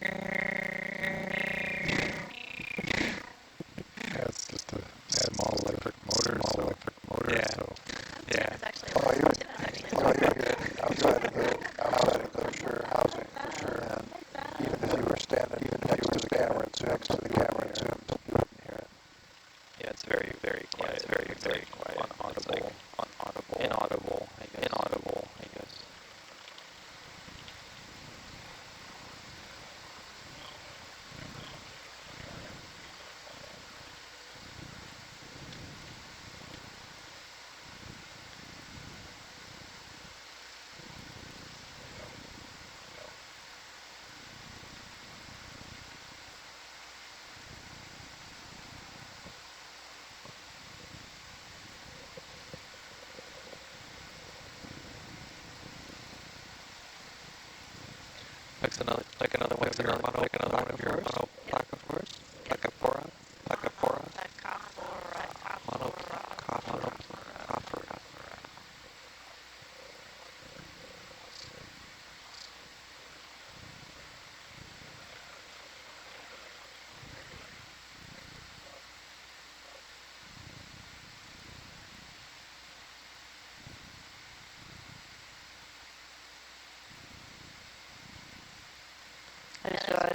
Yeah, it's just a small electric motor. Yeah. So Yeah. oh, you're outside of the housing for sure. And even if you were standing next to the camera too, you wouldn't hear it. Yeah, it's very, very quiet. It's very, very quiet. Unaudible. Inaudible, I guess. Like another one of your placophores? Placophora? Monocophora. I just realized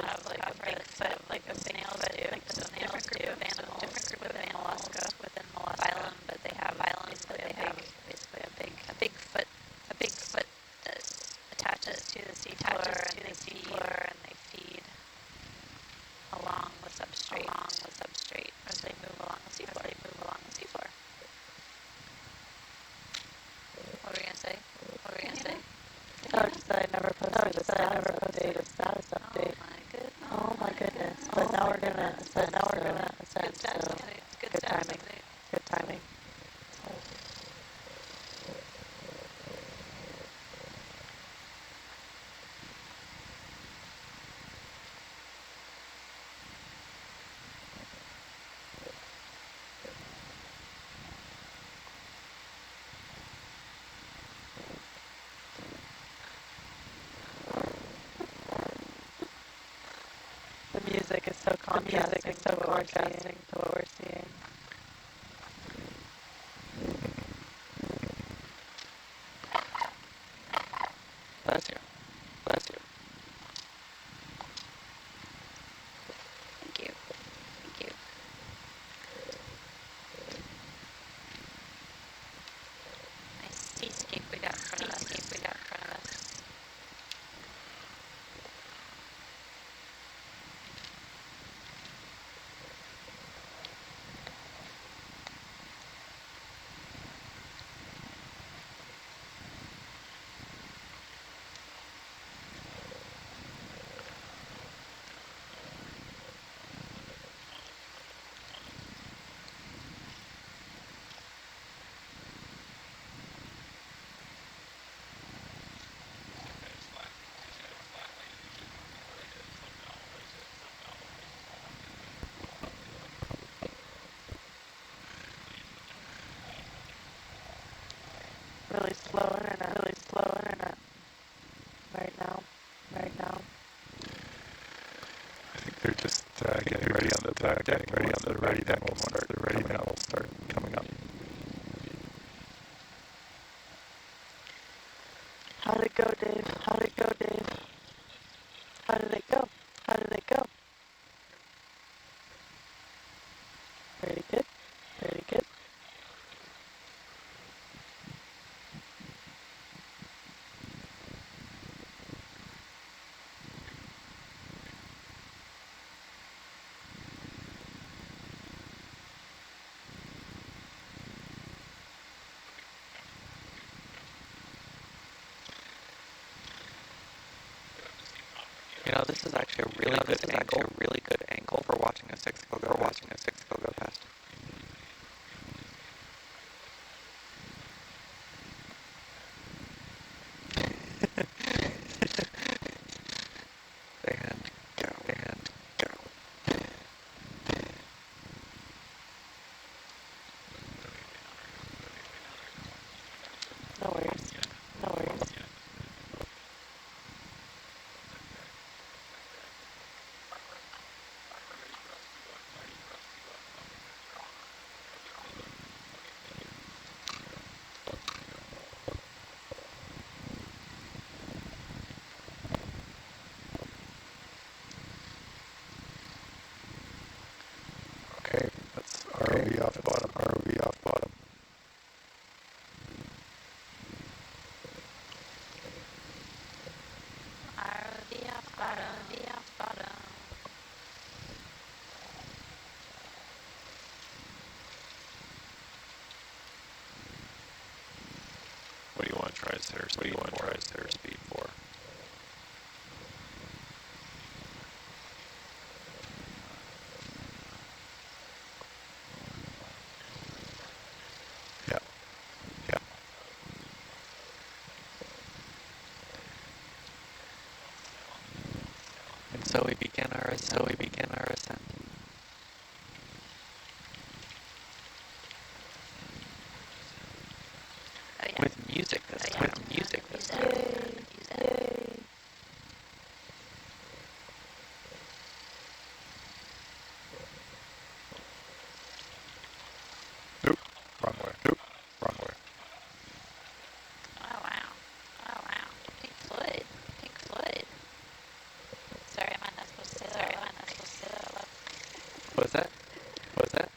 have like a big foot, like a snails do, like the different group of animals within phylum, but they have basically a big foot that attaches to the seafloor, and they feed along the substrate as they move along the seafloor. What were we gonna say? Oh, just that I never posted a status update. Oh my goodness. But now we're gonna ascend, so good timing. The music is so contrasting to what we're seeing. Bless you. Thank you. Nice seascape we got in front of us. Really slow internet right now. I think they're just getting ready on the deck. Once they're ready, then we'll start coming up. How'd it go, Dave? How did it go? Very good. You know, this is actually a really good angle for watching a six-gill go past. And go. No worries. off-bottom. What do you want to try center speed? What do you want to try center speed for? Yeah. Yeah. And so we began our ascent. Oh yeah. With music this time. With music this time. Yay! Oop. Wrong way. Oop. Wrong way. Oh wow. Oh wow. Pink Floyd. Pink Floyd. Sorry, am I not supposed to say that? Sorry, am I not supposed to say that out loud? What's that? What's that?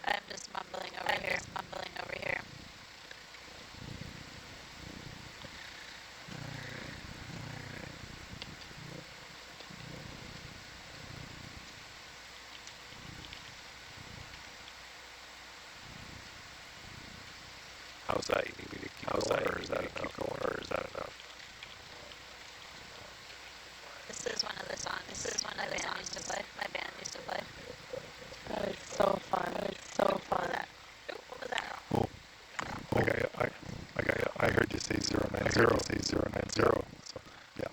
I'm just mumbling over here. Mumbling over here. How's that? You need me to keep going, or is that enough? Or is that enough? This is one of the songs. This is one of the songs used to play. My band used to play. That is so fun. That is so fun. What was that? Oh. I heard you say 090. So, yeah.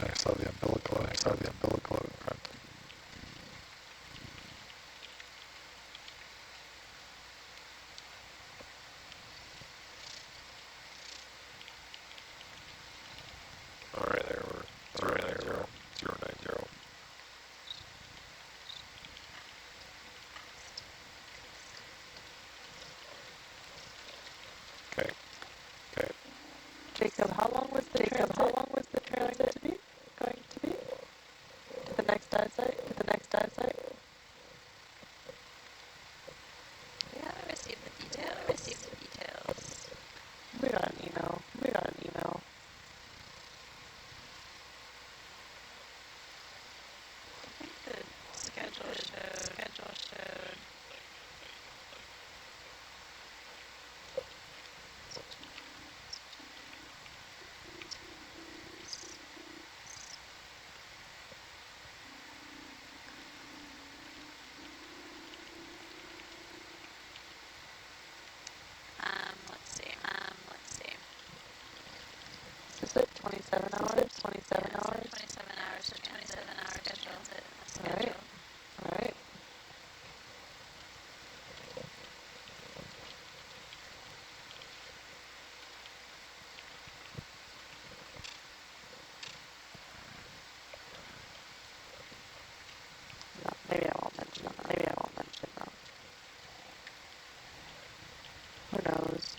I saw the umbilical in front. All right, there we're 090. 090. Okay. Okay. Jacob, how long was the transit going to be? To the next dive site? We haven't received the details. We got an email. I think the schedule showed. Let's see. Is it 27 hours? 27 Yeah, hours? 27 hours, so 27 hour schedule. Alright. Alright. No, maybe I won't mention that. Who knows?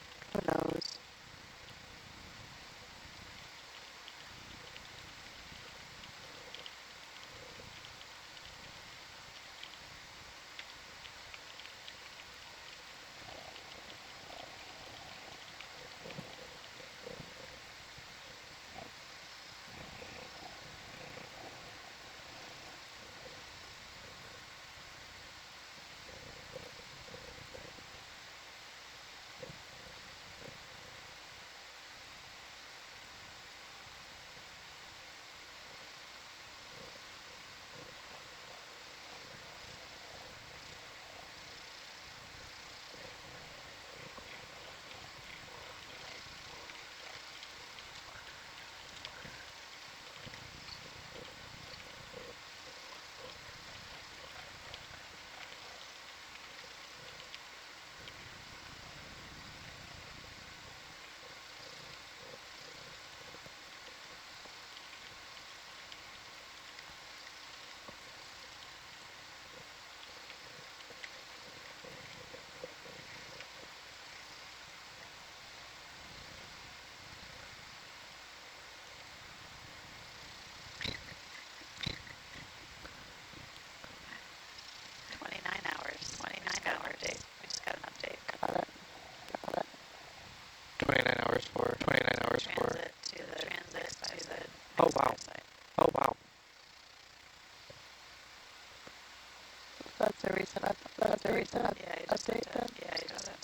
update then? Yeah, you got it.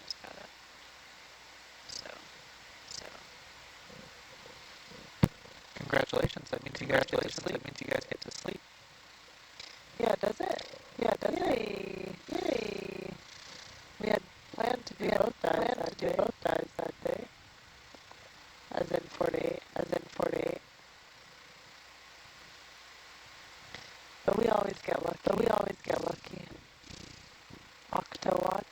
Just got it. So. Congratulations, that means you guys get to sleep. That means you guys get to sleep. Yeah, does it? Yeah, does it? Yay! We had planned to do both dives that day. As in 48. But we always get lucky. Octowatch.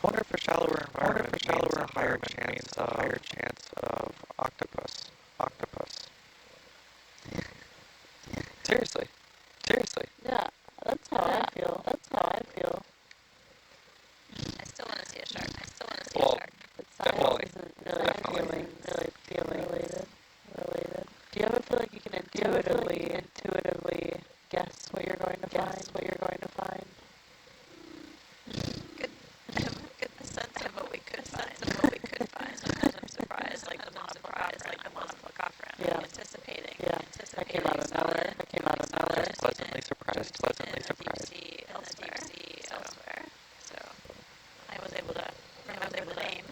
I wonder if a shallower environment means a higher chance of octopus. Seriously. Yeah, that's how I feel. I still want to see a shark. Well, But science definitely. isn't really feeling related. Do you ever feel like you can intuitively guess what you're going to find? I have a good sense of what we could find. Sometimes I'm surprised, like the monople coffer. Yeah. Anticipating. That came out of nowhere. Just pleasantly surprised. Elsewhere. So I was able to remember the name.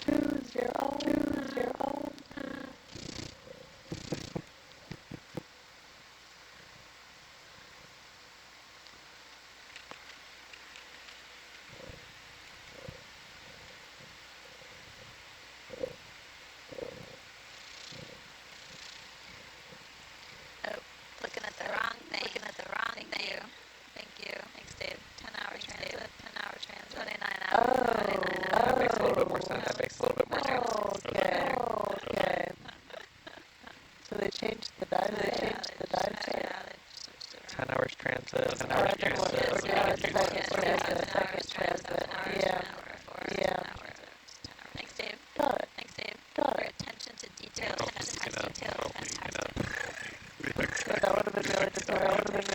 Choose your own. Oh, looking at the wrong thing. Thank you. Thanks, Dave. 10 hour transit. 29 hours. That makes a little bit more sense. Okay. So they changed the dive. Yeah, 10 hours transit. Second transit. Yeah. Thanks, Dave. Got it. Your attention to detail is fantastic. That would have been really disorienting.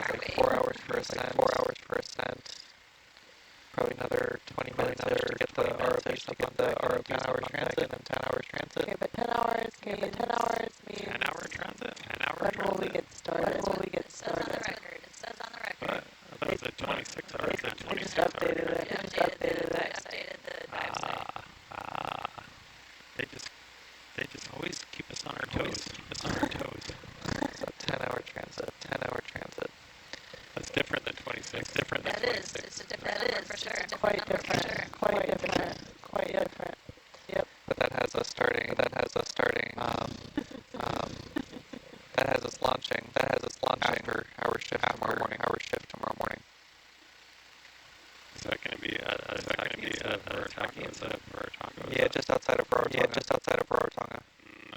Like 4 hours per ascent. Probably another 20 minutes to get the ROV to get the ROV 10 hour transit and then 10 hours transit. Okay, but 10 hours means 10 hour transit? 10 hour when transit? will we get started? It says on the record. But I thought it said 26 hours. We just updated it. I updated the dive site. They just always keep us on our toes. So 10 hour transit. That's different than 26. That is. It's a different number for sure. Quite different. Yep. But that has us starting. That has us launching. After our shift tomorrow morning. Is that going to be a tacos? Yeah, just outside of Rarotonga.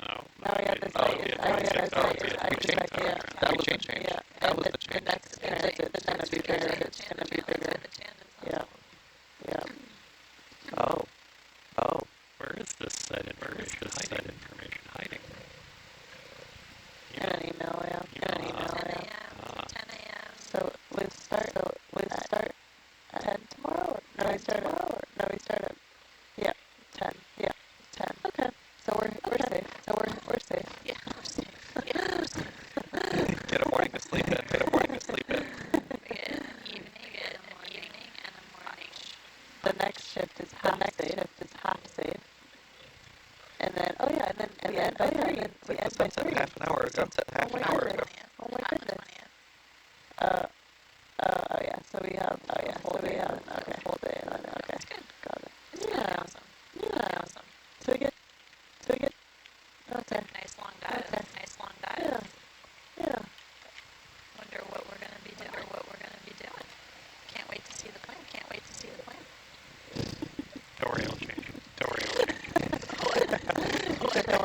No. Oh yeah, the site is. That was the change. Yeah. That was the change. The next transit is gonna be bigger. Yeah. Oh. Where is this set information hiding? In an email, yeah. 10 a.m. So we start at 10 tomorrow? No, we start at, yeah, 10. Okay, so we're safe. Yeah, we're safe. Get a morning to sleep in. We get an evening and a morning. The next shift is half safe. And then, we end by 3. Sunset half an hour ago. Oh my goodness. Oh yeah, so we have a full day then. Okay. Got it. Yeah. Awesome. So we get, okay. Nice long dive. Yeah. Wonder what we're gonna be doing. Can't wait to see the plane. Story will change. Don't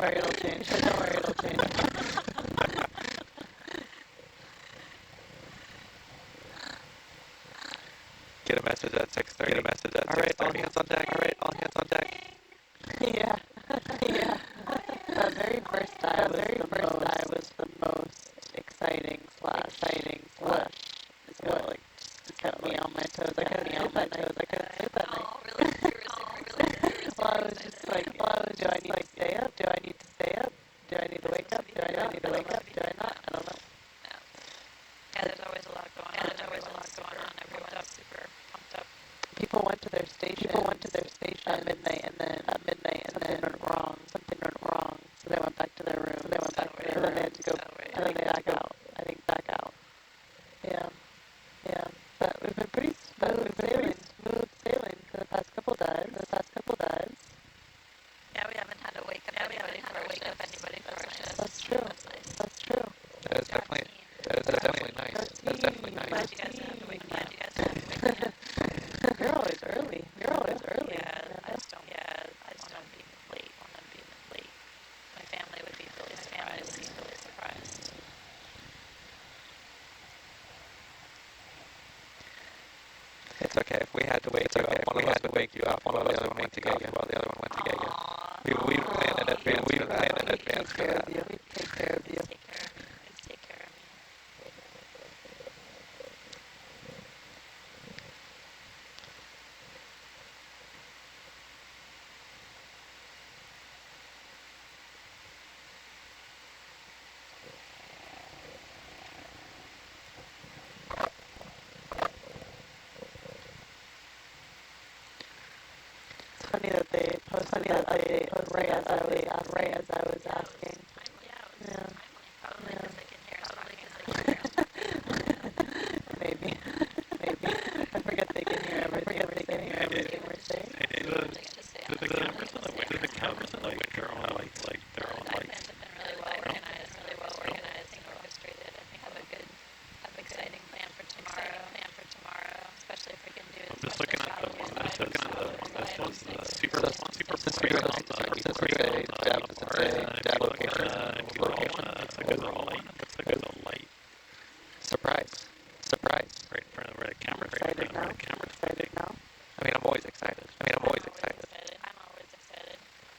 worry, it'll change. Don't worry, it'll change. Get a message at 6:30. Get a message at 6:30. All right, all hands on deck. All right, all hands on deck. Yeah. Yeah. The very first die was the most exciting slash is what like just kept me on my toes. I couldn't sleep that night. Oh, really? You were super Well, I was just like, do I need to stay up? Do I need to stay up? Do I need to wake up? Do I need to wake up? Do I not? I don't know. Yeah, there's always a lot going on. Everyone's super pumped up. People went to their station at midnight, and then something went wrong. So they went back to their room. And then they had to go. I think back out. Yeah. But we've been pretty smooth sailing for the past couple dives. Yeah, we haven't had to wake up anybody for our shift. That's true. That's nice. That's true. That is definitely nice. That's definitely nice. Glad you guys didn't have to wake up. You're always early. Yeah, I just don't be late. My family would be really surprised. It's okay if we had to wake you up. One of us would wake you up. One of the other one went to get you. While the other one went to get you. We planned in advance. We planned in advance for that. We take care of you. Please take care of me. It's funny that they posted that update right as I was asking. Yeah. Probably because they can hear us. Maybe. I forget they can hear everything we're saying. Hey, do the cameras in the winter on like their own lights? Have been really well organized and orchestrated. I think have exciting plan for tomorrow, especially if we can do. I'm just looking at the one that says this one's the super bright on the bar, and then if you look at the overall one, that's like a light. Surprise. Right in front of where the camera's Excited now? I mean, I'm always excited. I'm always excited.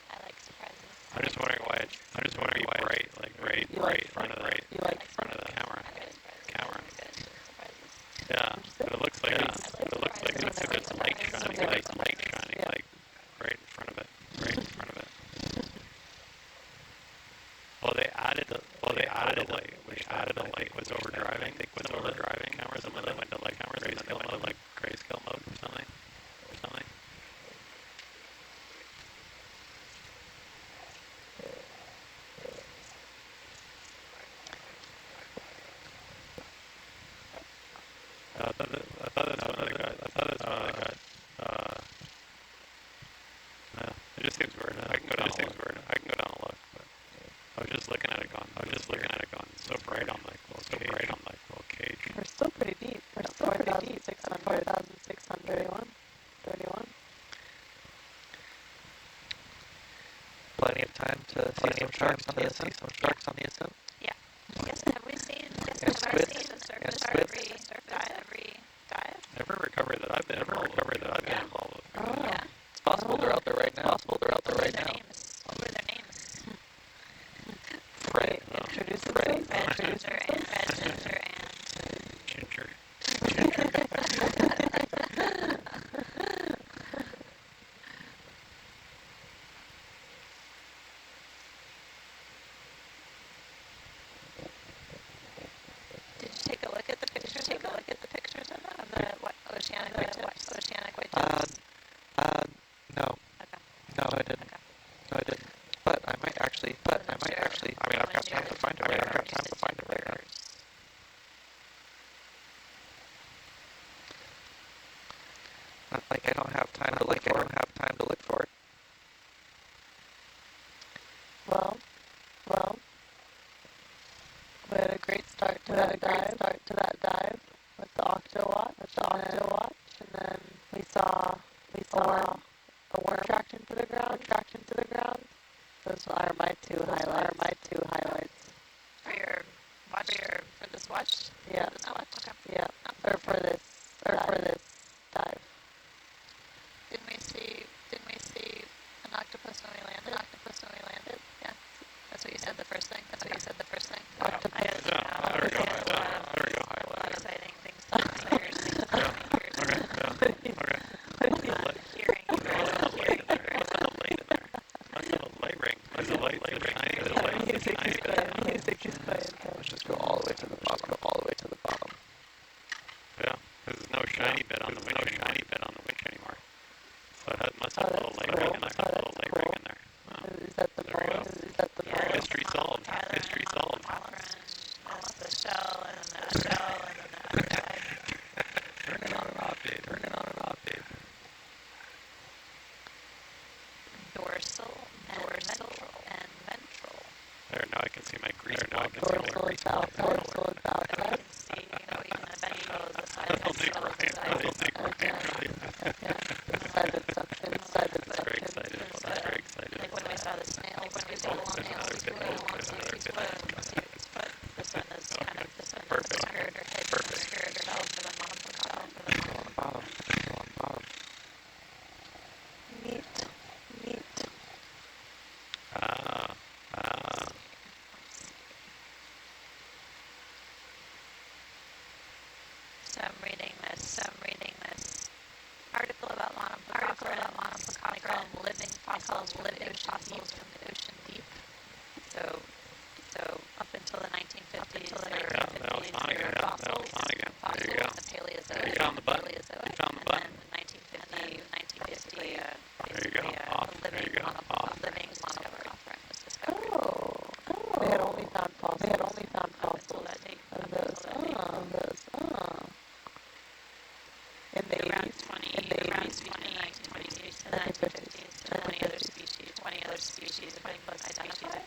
I like surprises. I'm just wondering why it's bright, like right in front of the camera. Yeah, but it looks like it's light shining like right in front of it. Well, they added a light, which was overdriving. I think was overdriving cameras, and then they went to like grayscale mode or something. I thought that's one of the guys. Yeah, it just seems weird. I can go down and look, but I was just looking at it going. It's so bright on like little cage. We're still pretty deep. We're still 4,631. Plenty of time to see some sharks on the ascent. Yeah. Have we seen the surface every dive? Every recovery that I've been involved with. Oh. Yeah. It's possible they're out there right now. What were their names? Fred. Introduce Red Ginger and Ginger. Did you take a look at the pictures of the oceanic whitetails? No. Okay. No, I didn't. But I might actually. I mean, I've got time to find it right now. 2 highlights. For your watch, for this watch? Yeah. For this watch? Okay. Yeah. Or for this dive. Didn't we see an octopus when we landed? Yeah. That's what you said the first thing. Octopus. There we go. A lot of exciting things to say. Hearing you guys. There's a light shining. Music is playing. Let's just go all the way to the bottom. Yeah, there's no shiny bit on the winch anymore. So it must have a little light ring in there. Oh, Is that the there we go. Yeah. Mystery solved. That's the shell and the outside. Turn it on and off, babe. Dorsal and ventral. There, now I can see my grease. Dorsal and bow. I can see, even the ventral is the side of the shell. Inside the suction. That's very excited. Like when we saw the snail, There's another bit. This one is kind of Perfect. obscured or hidden, obscured or held for the Bottom. Neat. So I'm reading this article about monopleconical living fossils from the ocean deep. So up until the 1950s, That was fun again. There you go. in the Paleozoic. You found the button. And then in 1950, There you go. Off. There you go. Off. living offering was discovered. Oh. They had only found fossils. Up until that date. Of those. In the 80s. Around 20 and 1950s, 20 other species, 20 plus species have been identified.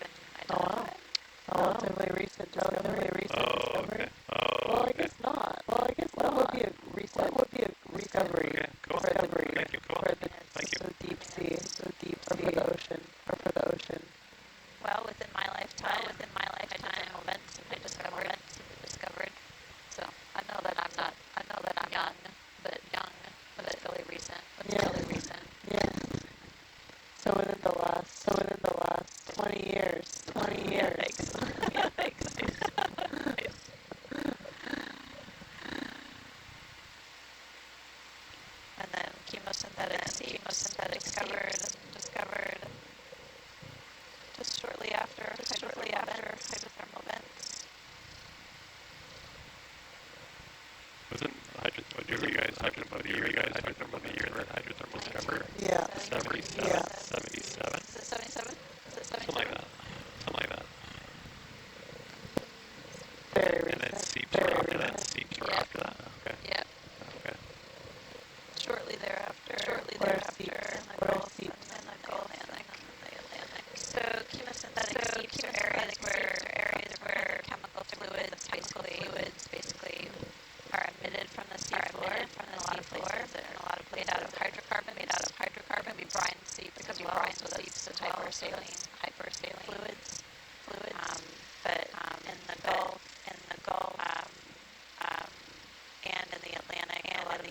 Relatively recent discovery. Okay. Well, I guess not. What would be a discovery? Okay, cool. Thank you, cool. For the Thank you. deep sea, or for the ocean. Well, within my lifetime, events have been discovered. So I know that I'm young, but fairly recent. Yeah. So within the last 20 years. Yeah, thanks. And then chemosynthetic discovered just shortly after hydrothermal vents. What year were you guys talking about? The year that hydrothermal discovered? Yeah. 77? Yeah. 77? Is it 77? Something like that. Very And then recent. seeps right after that. Okay. Yeah. Okay. Shortly thereafter, What are seeps? in the Gulf and the Atlantic. So chemosynthetic seeps are areas where chemical fluids basically are emitted from the seafloor, in a lot of places, made out of hydrocarbon. We brine seeps as well, so seeps of hypersaline fluids. But in the Gulf, and in the Atlantic, a lot of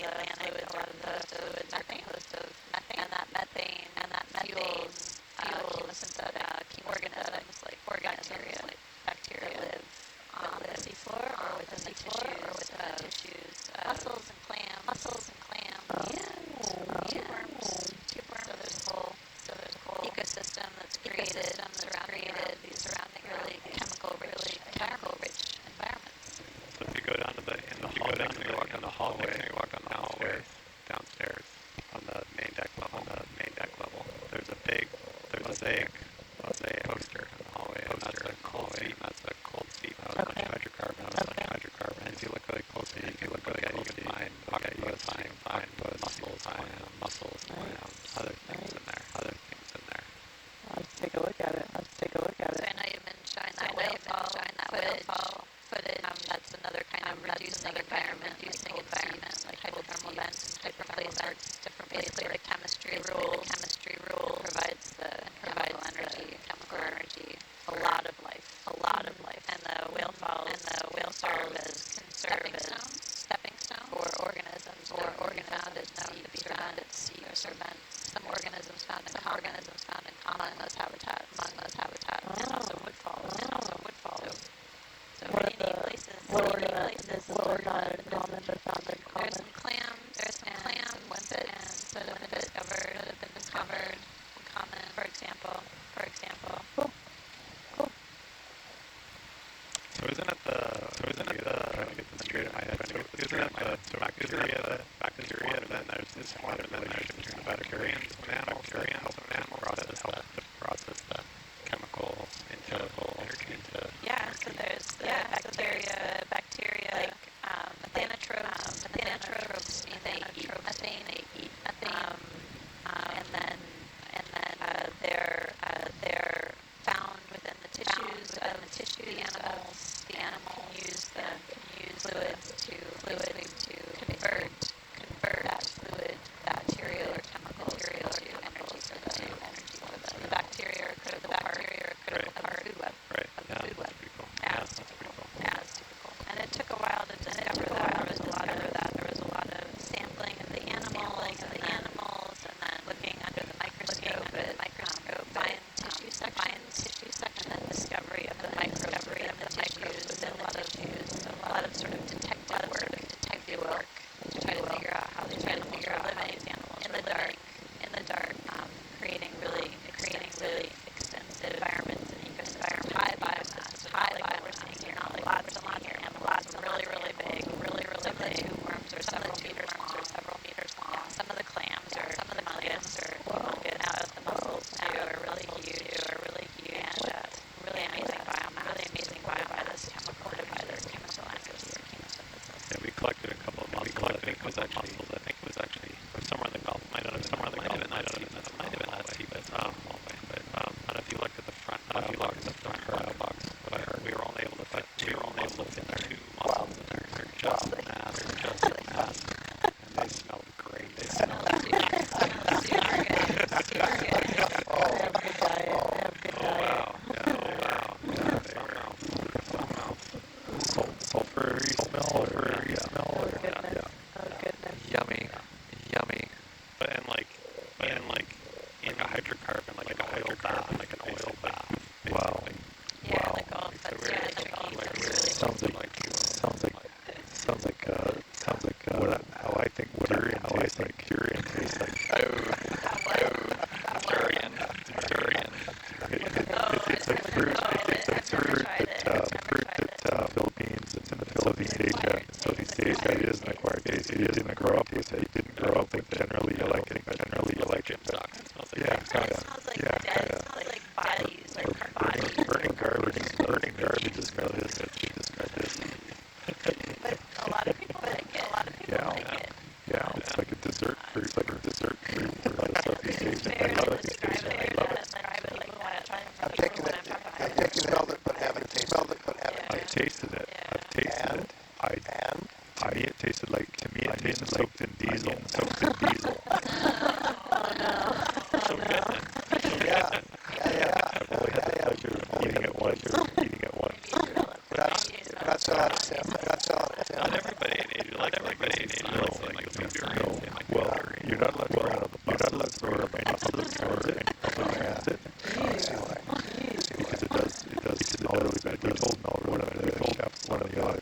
those fluids are composed of methane, and that methane fuels chemosynthetic organisms like bacteria live on the seafloor or within the tissues, mussels and clams, and tube worms. So there's a whole ecosystem that's created surrounding really chemical-rich environments. So if you go down you walk downstairs on the main deck level, there's a big poster in the hallway, and that's the cold seep. That was hydrocarbon. And if you look really closely, you can find mussels, other things in there. I'll just take a look at it. So I know you've been showing that whale fall footage. That's another kind of reducing environment, like hydrothermal vents, different places, basically the chemistry rule provides chemical energy, a lot of life. a lot of life, and the whale falls serve as stepping stone for organisms found at sea or prevent some organisms found in common among those habitats, and also woodfalls. So many places what are not in common but found in common? there's some clams, limpets that have been discovered in common, for example. Cool. So isn't it the trying to get this straight in my head? So isn't it the bacteria, and then there's this water, then there's the bacterians and animal process help to process the chemicals into energy into So there's the bacteria like methanotropes, they eat methane, and then they're found within the tissues of the animals. The animal can use fluids to convert that fluid, bacterial or chemical to energy for them. The bacteria are a critical part of the food web. right. Of the food web. That's pretty cool. As That's pretty cool. as typical. And it took a while to discover that. There was a lot of sampling of the animals, and then looking under the microscope at fine tissue sections, and then discovery of the microbes within the tissues, and a lot of sort of detective work to try to figure out how these animals are living in the dark, creating really extensive environments and ecosystems, high biomass, like we're seeing here, not like lots and lots of really big, some of the tube worms are several meters long. Yeah, some of the clams are humongous. Now the mussels too are really huge, and really amazing biomass by this chemical synthesis. Yeah, we collected a couple of mussels. I think it was actually somewhere in the Gulf. Might have been that sea, but I don't know if you looked at the front box, but I heard we were only able to fit two mussels in there. Wow. They're just mass. And they smelled great. They smelled Super good. They have good diet. wow. Yeah, they were sulfury smell. Oh, goodness. Yummy. But in like a hydrocarbon, like an oil bath. Wow. Yeah, like all that's Sounds like how I think durian tastes like. Durian. It's like fruit. It's in the Philippines, Asia, Southeast Asia. It is an acquired taste. It didn't grow up with it. Generally you like gym socks. It smells like it smells like bodies, like bodies. burning garbage is kind of this. But a lot of people like it. Yeah, it's like a dessert fruit for a lot of Southeast Asian. I love it. I've taken it, smelled it, but haven't tasted it. I've tasted it. To me, it tasted like soaked in diesel. So good. Yeah. I've only had the pleasure of eating it once. Not selling it, Tim. Not everybody in Asia likes durian. Well, you're not allowed to bring it up any public transit. Because it does really bad. We told Mel, one of the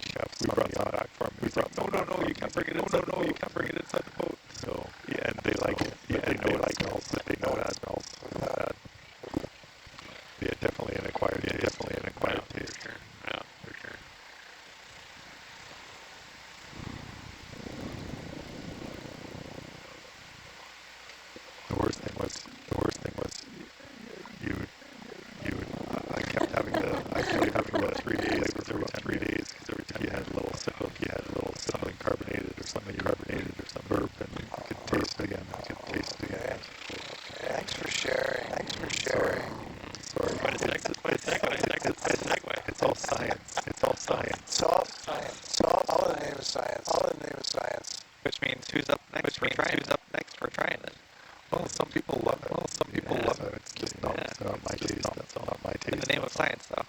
chefs, we brought some back for him. We thought, no, you can't bring it inside. No, you can't bring it inside the boat. So, yeah, and they like it. Yeah, they know it smells. They know it smells bad. Yeah, definitely an acquired taste. For sure. Yeah, for sure. The worst thing was I kept having the 3 days because every time you had a little sip of something carbonated or something burp, and you could taste it again. Thanks for sharing. Sorry. But it's all science. All in the name of science. Which means who's up next for trying it? Well, some people love it. It's just not my taste. That's not my taste. In the name of science, though.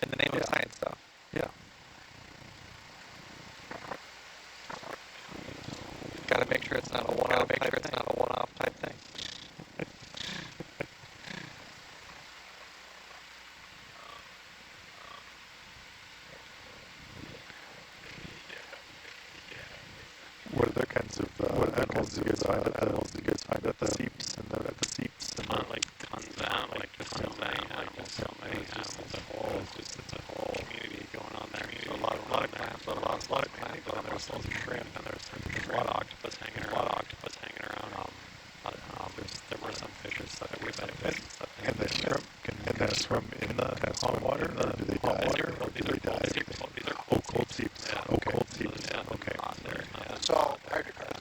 What other kinds of animals do you guys find at the seeps and the seeps? Like tons of animals, like just so many animals, it's a whole community going on there. So a lot of clams, a lot of clams, and there's some shrimp, and there's a lot of octopus hanging around. There were some fishes that we benefited. And the shrimp can swim in the hot water, or do they dive? These are cold seeps. Yeah, Cold seeps. Okay. So, hydrocarbon.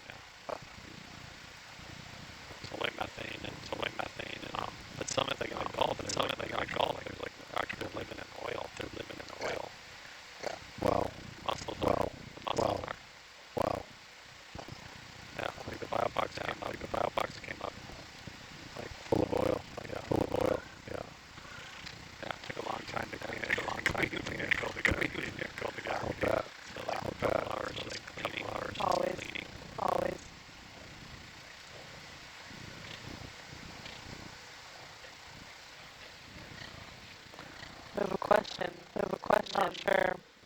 Yeah. Solar methane and but some of the Gulf, there's like actually living in oil. They're living in oil. Yeah. Wow. Mussels. Wow. Wow. Yeah, like the biobox came up. Like full of oil. Yeah. Yeah, it took a long time to clean it. Kill the guy. I'll bet. So like a couple hours, cleaning. Always. I have a question.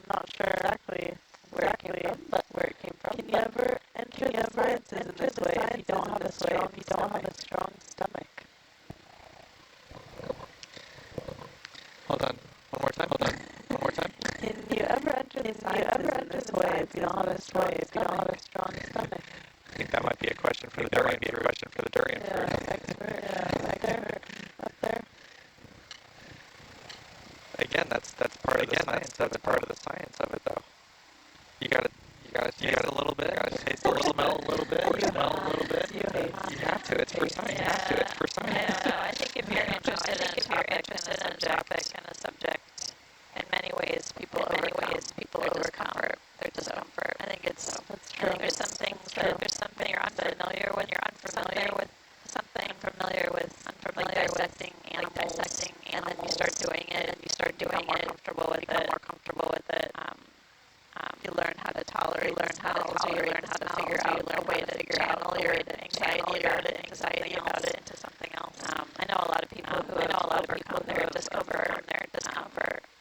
Not sure exactly where it came from. Can you ever enter the sciences in this way if you don't have a strong stomach? Hold on. One more time. Can you ever enter the sciences in this way if you don't have a strong stomach? I think that might be a question for the durian fruit. Yeah, expert. Up there. Again, that's part of the science. That's part of the science of it, though. You gotta taste a little bit. You gotta taste a little, smell a little bit. Smell a little bit. You have to. It's for science. I don't know. I think if you're interested in a topic and a subject, in many ways, people overcome their discomfort. I think it's true. I think there's some things that you're unfamiliar with like dissecting animals, and then you start doing it, and you become more comfortable with it. You learn how to tolerate, you learn how to figure out a way to channel your anxiety about it into something else. I know a lot of people who have overcome their discomfort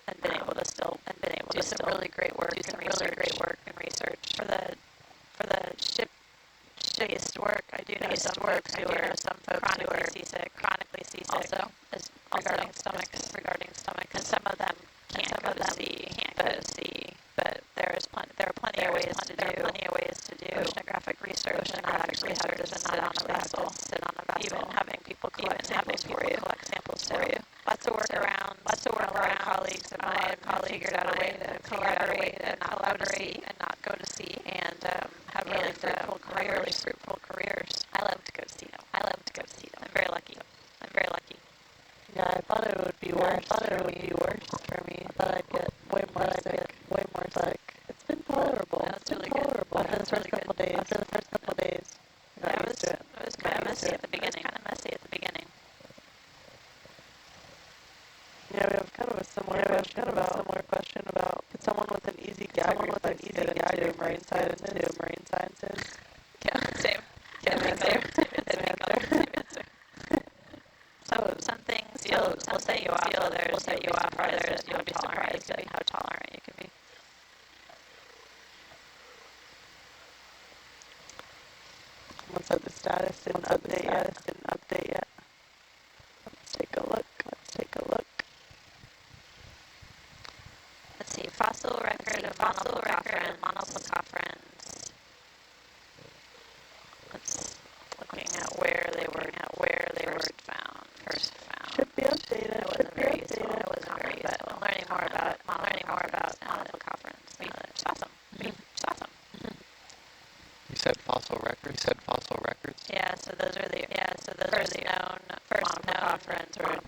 and been able to do some really great work and research for the ship-based work. I do know some folks who are chronically seasick, also regarding stomachs, and some of them can't go to sea, but there are plenty of ways to do oceanographic research and not actually have to sit on a vessel, even having people collect samples for you. Lots of work around. Colleagues of mine figured out a way to collaborate and not go to sea, and have really fruitful careers. I love to go to sea. I'm very lucky. Yeah, I thought it would be worse for me. I thought I'd get way more sick. It's been tolerable. No, it's really good. After the first couple days. I got used to it. It was kind of messy at the beginning. Yeah, we have kind of a similar question about could someone with an easy gag reflex get into marine sciences? Yeah, same. Same answer. Some things will set you off. Others you'll be surprised at how tolerant you can be. Someone said the status didn't update yet. Let's take a look. Let's see, fossil record of monoplacophorans. Let's looking at where they were first found. Should be updated. It wasn't very useful, but I'm learning more about monoplacophorans. It's awesome. You said fossil records. Yeah, so those are the first known monoplacophorans, or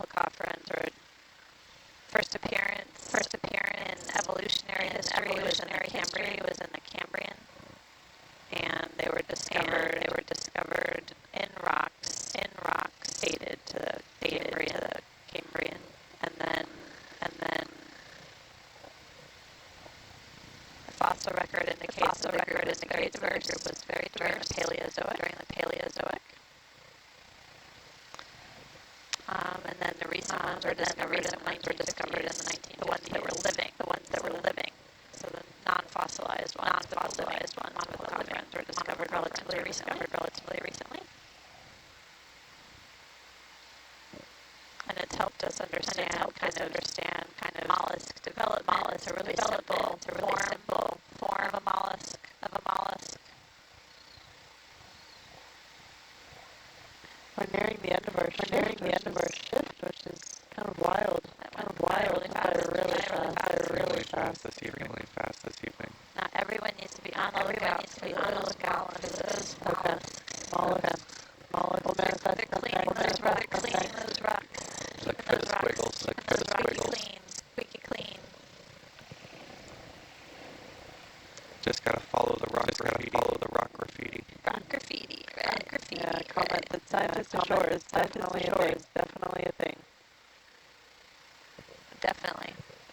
first appearance in evolutionary history was in the Cambrian, and they were discovered in rocks dated to the Cambrian, and then the fossil record indicates that the group was very diverse during the Paleozoic. And then the recent ones were discovered in the 1950s. The ones that were living. So the non-fossilized ones. understand kind of mollusk development. It's a really simple form of a mollusk. We're nearing the end of our shift, which is kind of wild. Really fast. Really fast this evening. Not everyone needs to be on the lookout for those mollusks. Mollusks manifest They're clean. Those rocks. Look for the squiggles. Squeaky clean. Just gotta follow the rock graffiti. Rock graffiti. Yeah, comment that scientist ashore is definitely a thing. Definitely.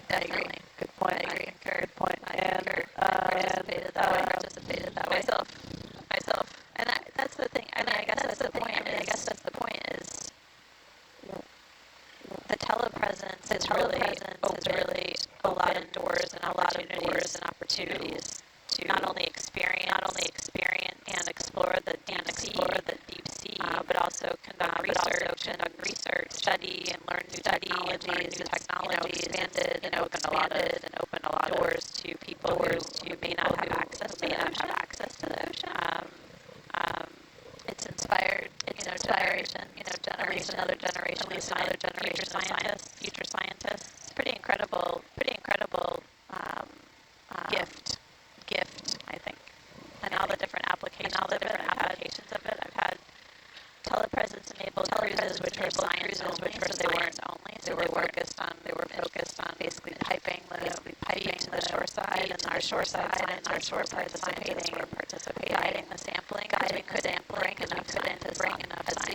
I agree. Good point. I agree. Good point. And participated that way myself. And that's the thing. I mean, I guess that's the point. Is the telepresence has really a lot of doors and opportunities to not only experience and explore the deep sea, but also conduct research, study and learn new technologies. Expanded and open a lot of doors to people who may not have access to the ocean. It's inspired at least another generation of future scientists. It's pretty incredible gift, I think, and all the different applications of it. I've had telepresence enabled cruises, which were science only, so they were focused on basically piping to the shore side, and our shore participating, guiding the sampling, because we couldn't bring enough scientists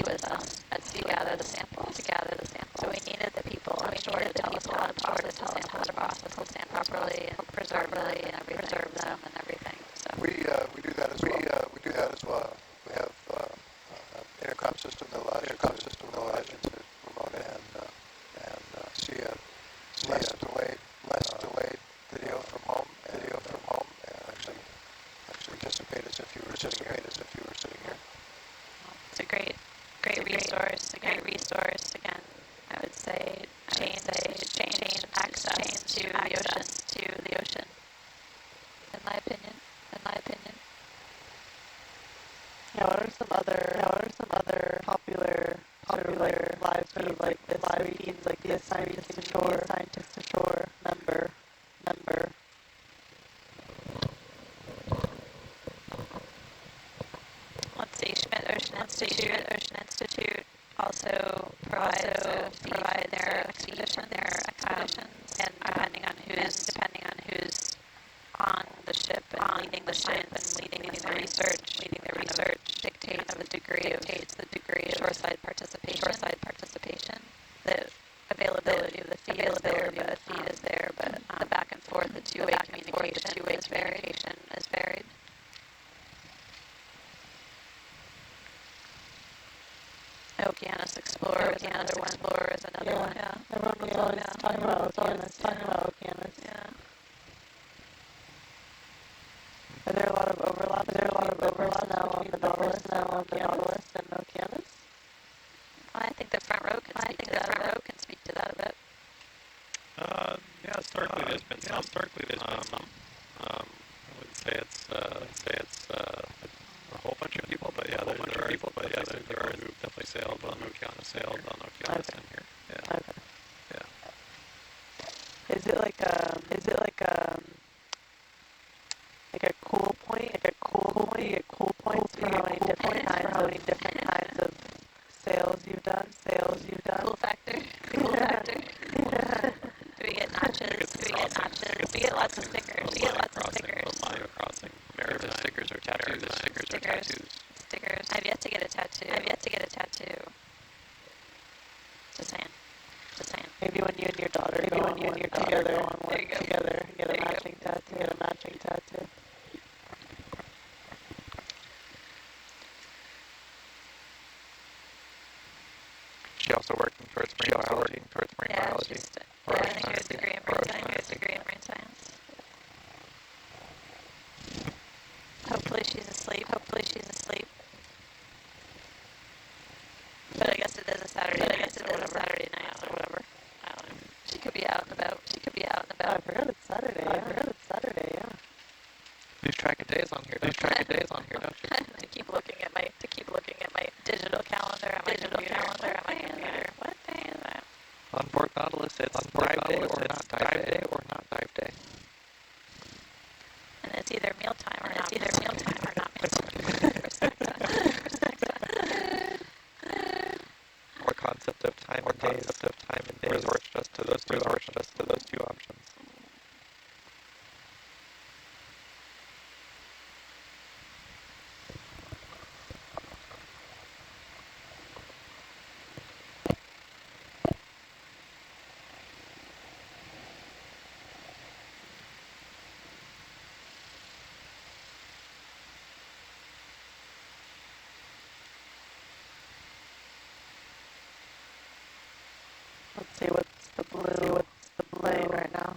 with us to gather the sample. So we needed the people offshore to tell us how to process the sample properly and preserve them and everything. So We do that as well. We have an intercom system that allows you to remote and see a less delayed video from home, and actually participate as if you were sitting here. it's a great resource. Again, I would say change access to the ocean. In my opinion. yeah, what are some other popular live feeds like the scientist ashore member. Let's see, Schmidt Ocean Institute also provide their expeditions, and depending on who's on the ship and leading the research dictates the degree of shoreside participation. The availability of the feed is there, but the back and forth, the two-way communication is varied. Okeanos Explorer is another one. Yeah. Everyone was always talking about Okeanos. Yeah. Are there a lot of overlaps now on the Nautilus and Okeanos? I think the front row can speak to that a bit. Yeah, historically there's been some. I wouldn't say it's a whole bunch of people, but yeah, there are people who've definitely sailed on Okeanos in here. Yeah. Okay. Yeah. Is it like a cool point? You get cool points for how many different kinds of sails you've done. Cool factor. Do we get notches? We get lots of stickers. Maya crossing. Maritime. Stickers or tattoos. Stickers. I've yet to get a tattoo. Just saying. Maybe when you and your daughter go on one together, get a matching tattoo. She also working towards marine biology. I think she has a degree in marine science. Hopefully she's asleep. But I guess it is a Saturday night, so whatever. I don't know. out and about. She could be out and I about. forgot it's Saturday. I forgot it's Saturday. Yeah. Lose track of days on here. Lose track of days on here, don't you? I keep looking at my digital calendar on my computer. What day is that? On board Nautilus, it's dive day or not dive day or not dive day. And it's either mealtime or not mealtime. Or concept of time or concept of time and days resorts just to those two options. Let's see what's the blue playing right now.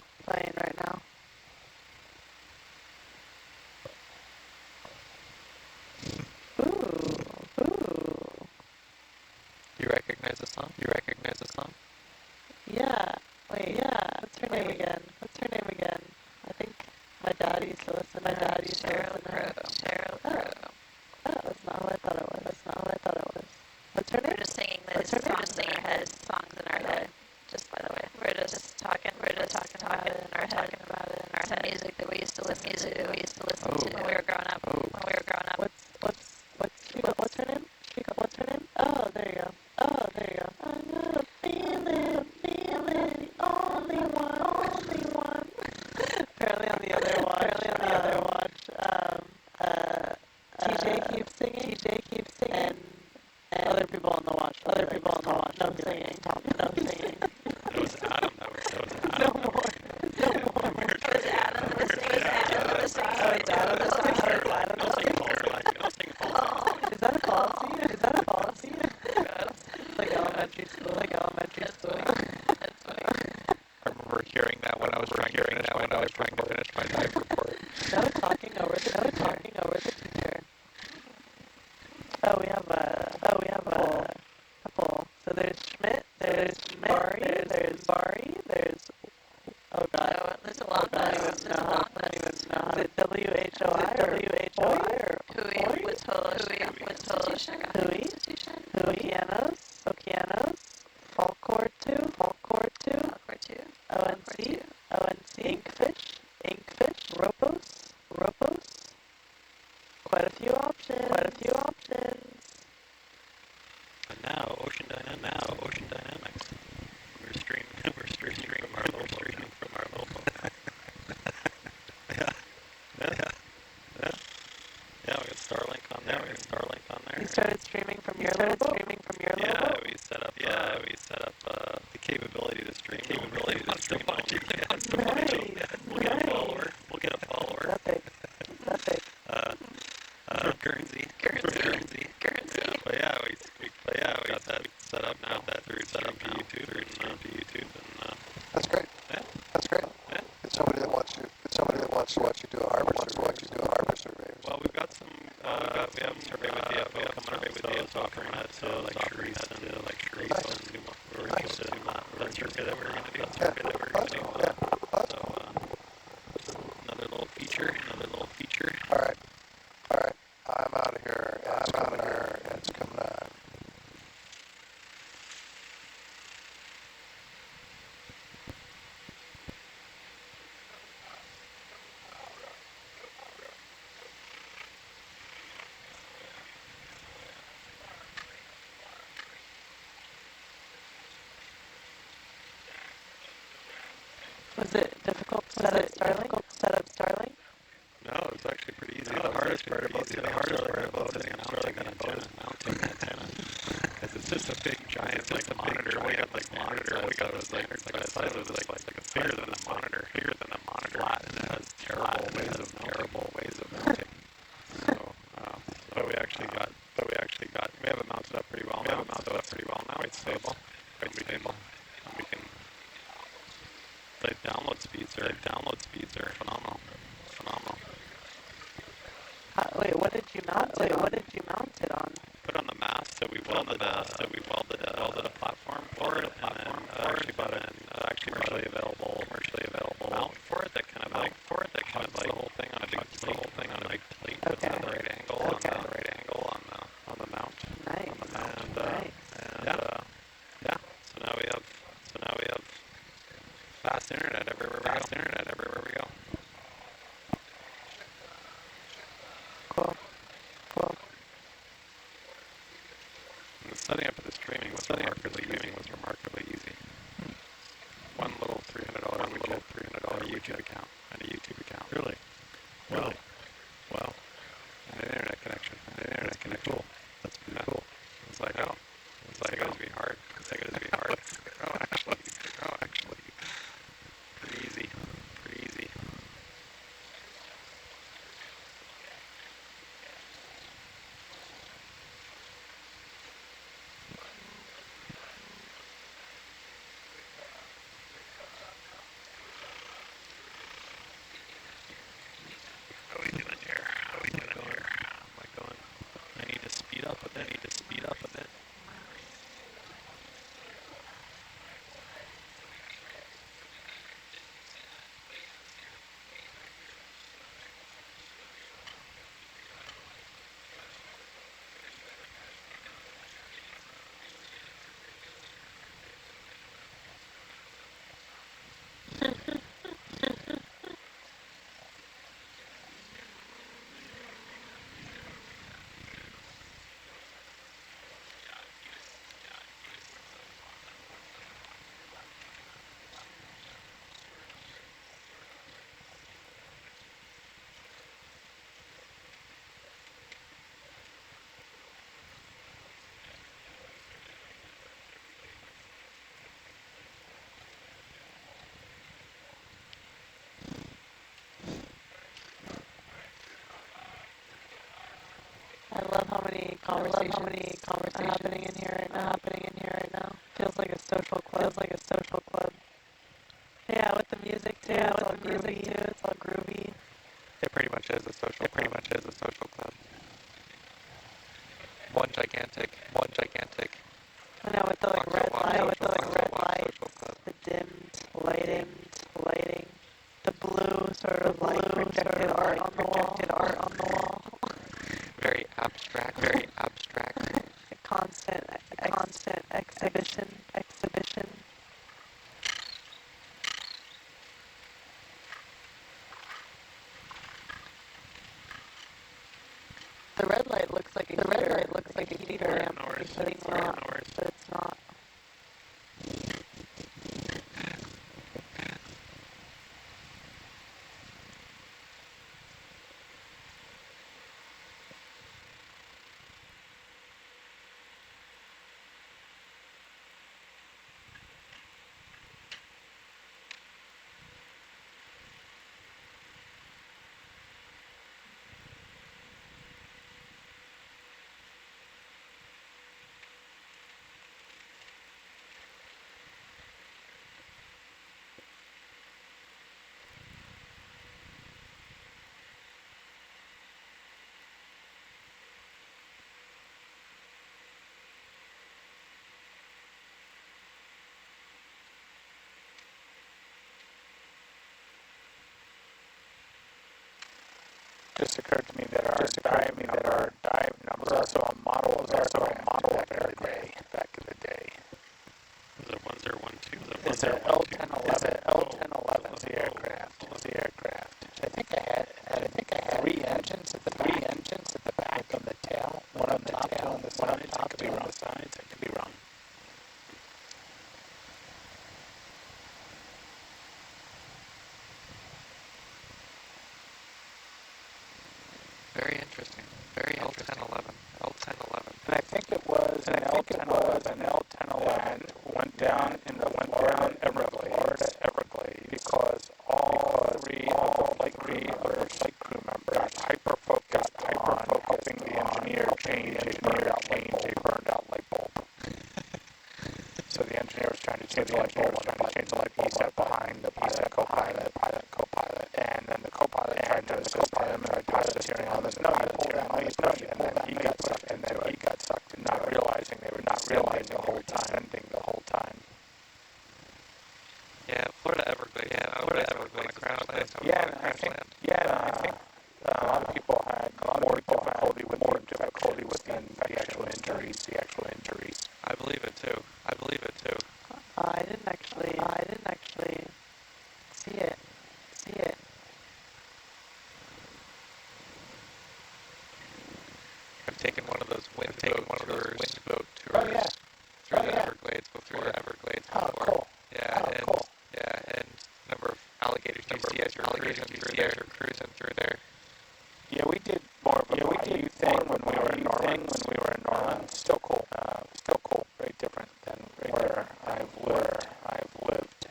Ooh. You recognize the song? Yeah. Wait, yeah. What's her name again? I think my dad used to listen to her. Cheryl Crow. Oh, that's not who I thought it was. What's her name? We're just singing these songs in our head. Just by the way, we're just talking about it in our head. Some music that we used to listen to when we were growing up. What's her name? Oh, there you go. I got a feeling, the only one. Apparently on the other watch, TJ keeps singing, and other people on the watch, no singing. That was Adam. No more. It was Adam that was singing. Is that a policy? Like elementary school. That's funny. I remember hearing that when I was trying to finish my dive report. No talking over the teacher. Oh, we have a couple. So there's Schmidt, there's Bari, there's oh god. So there's a long list. Is it WHOI or Hui with institution. Okeanos, Falkor 2, ONC, Inkfish, Ropos. Quite a few options. And now ocean dynamics. We're streaming from our local. Yeah. Yeah, we got Starlink on there. You started streaming from your local? Yeah, we set up the capability to stream. We'll get a follower. Epic. From Guernsey. Yeah, but yeah, we got that set up now. Through YouTube and That's great. yeah. Yeah. It's somebody that wants to watch you do a harbor survey. Well, we've got some. We have a survey with the FO coming up, so like Charisse and we're interested in that survey that we're going to do. So another little feature. All right. I'm out of here. It's coming on. Was it difficult to set up Starlink? No, it was actually pretty easy. The hardest part about setting up Starlink on a boat is mounting an antenna. Because it's just a big giant monitor. We got monitor. We got those it's like a size of like bigger than a monitor. Flat, and it has terrible ways of mounting. So, but we actually got. We have it mounted up pretty well now. Quite stable. And we can. The download speeds are phenomenal. Wait, what did you mount it on? Put on the mast, so we welded a platform for it, and then actually bought a commercially available fast internet everywhere we go. Fast internet everywhere we go. Cool. Cool. And the setting up of the streaming was remarkably easy. One little $300 YouTube account and a YouTube account. Really? Wow. Wow. And an internet connection. Cool. That's pretty cool. It's like, oh. It's like, it would be hard. It's like, it would be hard. Actually. Pretty easy. How are we doing here? Am I going? I need to speed up a bit. I love how many conversations are happening in here right now. Feels like a social club. Yeah, with the music too. It's all groovy. It pretty much is a social club. One gigantic. I know, with the red lights, Social club. the dimmed lighting, the blue sort of projected art on the wall. Very abstract. A constant exhibition. The red light looks like a heater lamp, but it's not. Just occurred to me that our dive number was also a model of back in the day. Is it 1012? It's an L1011 was the aircraft. I think I had three engines at the back of the tail, one on the tail, one on the sides. I could be wrong. Very interesting. L1011. And I think it was an L1011 went down Florida Everglades because all three of the flight crew members got hyper-focused on helping the engineer change a burned out light bulb. So the engineer was trying to change the light bulb. He sat behind the co-pilot, and then the co-pilot tried to assist him and tried to steering on this. No, you pull down, and then he got sucked into not realizing they were descending the whole time. Yeah, Florida Everglades. Crash land. I think a lot of people had more difficulty with the actual injuries. I believe it too. I didn't actually taken one of those wind boat tours Oh, yeah. through Oh, the yeah. Everglades before. Oh, cool. Yeah, Oh, and cool. yeah, and number of alligators you see as you're cruising through there. Yeah, we did more of a Bayou thing when we were in Norman. Still cool. Still cool. Very different than where I've lived.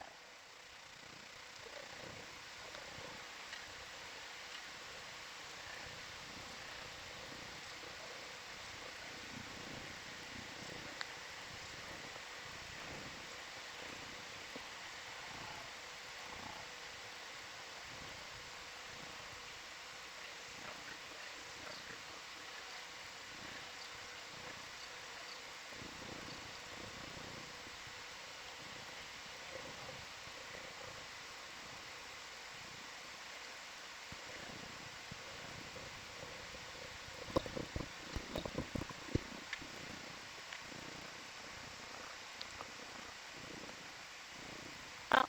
Oh,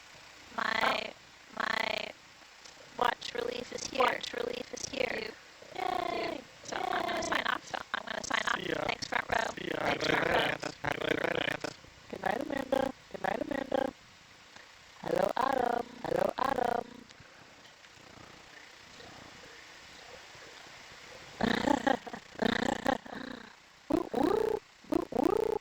my watch relief is here. Yay! So I'm gonna sign off. See ya. Thanks, front row. See ya. Thanks, Good front night, row. Amanda. Good night, Amanda. Good night, Amanda. Good night, Amanda. Hello, Adam. Hello, Adam. Woo, woo, woo, woo.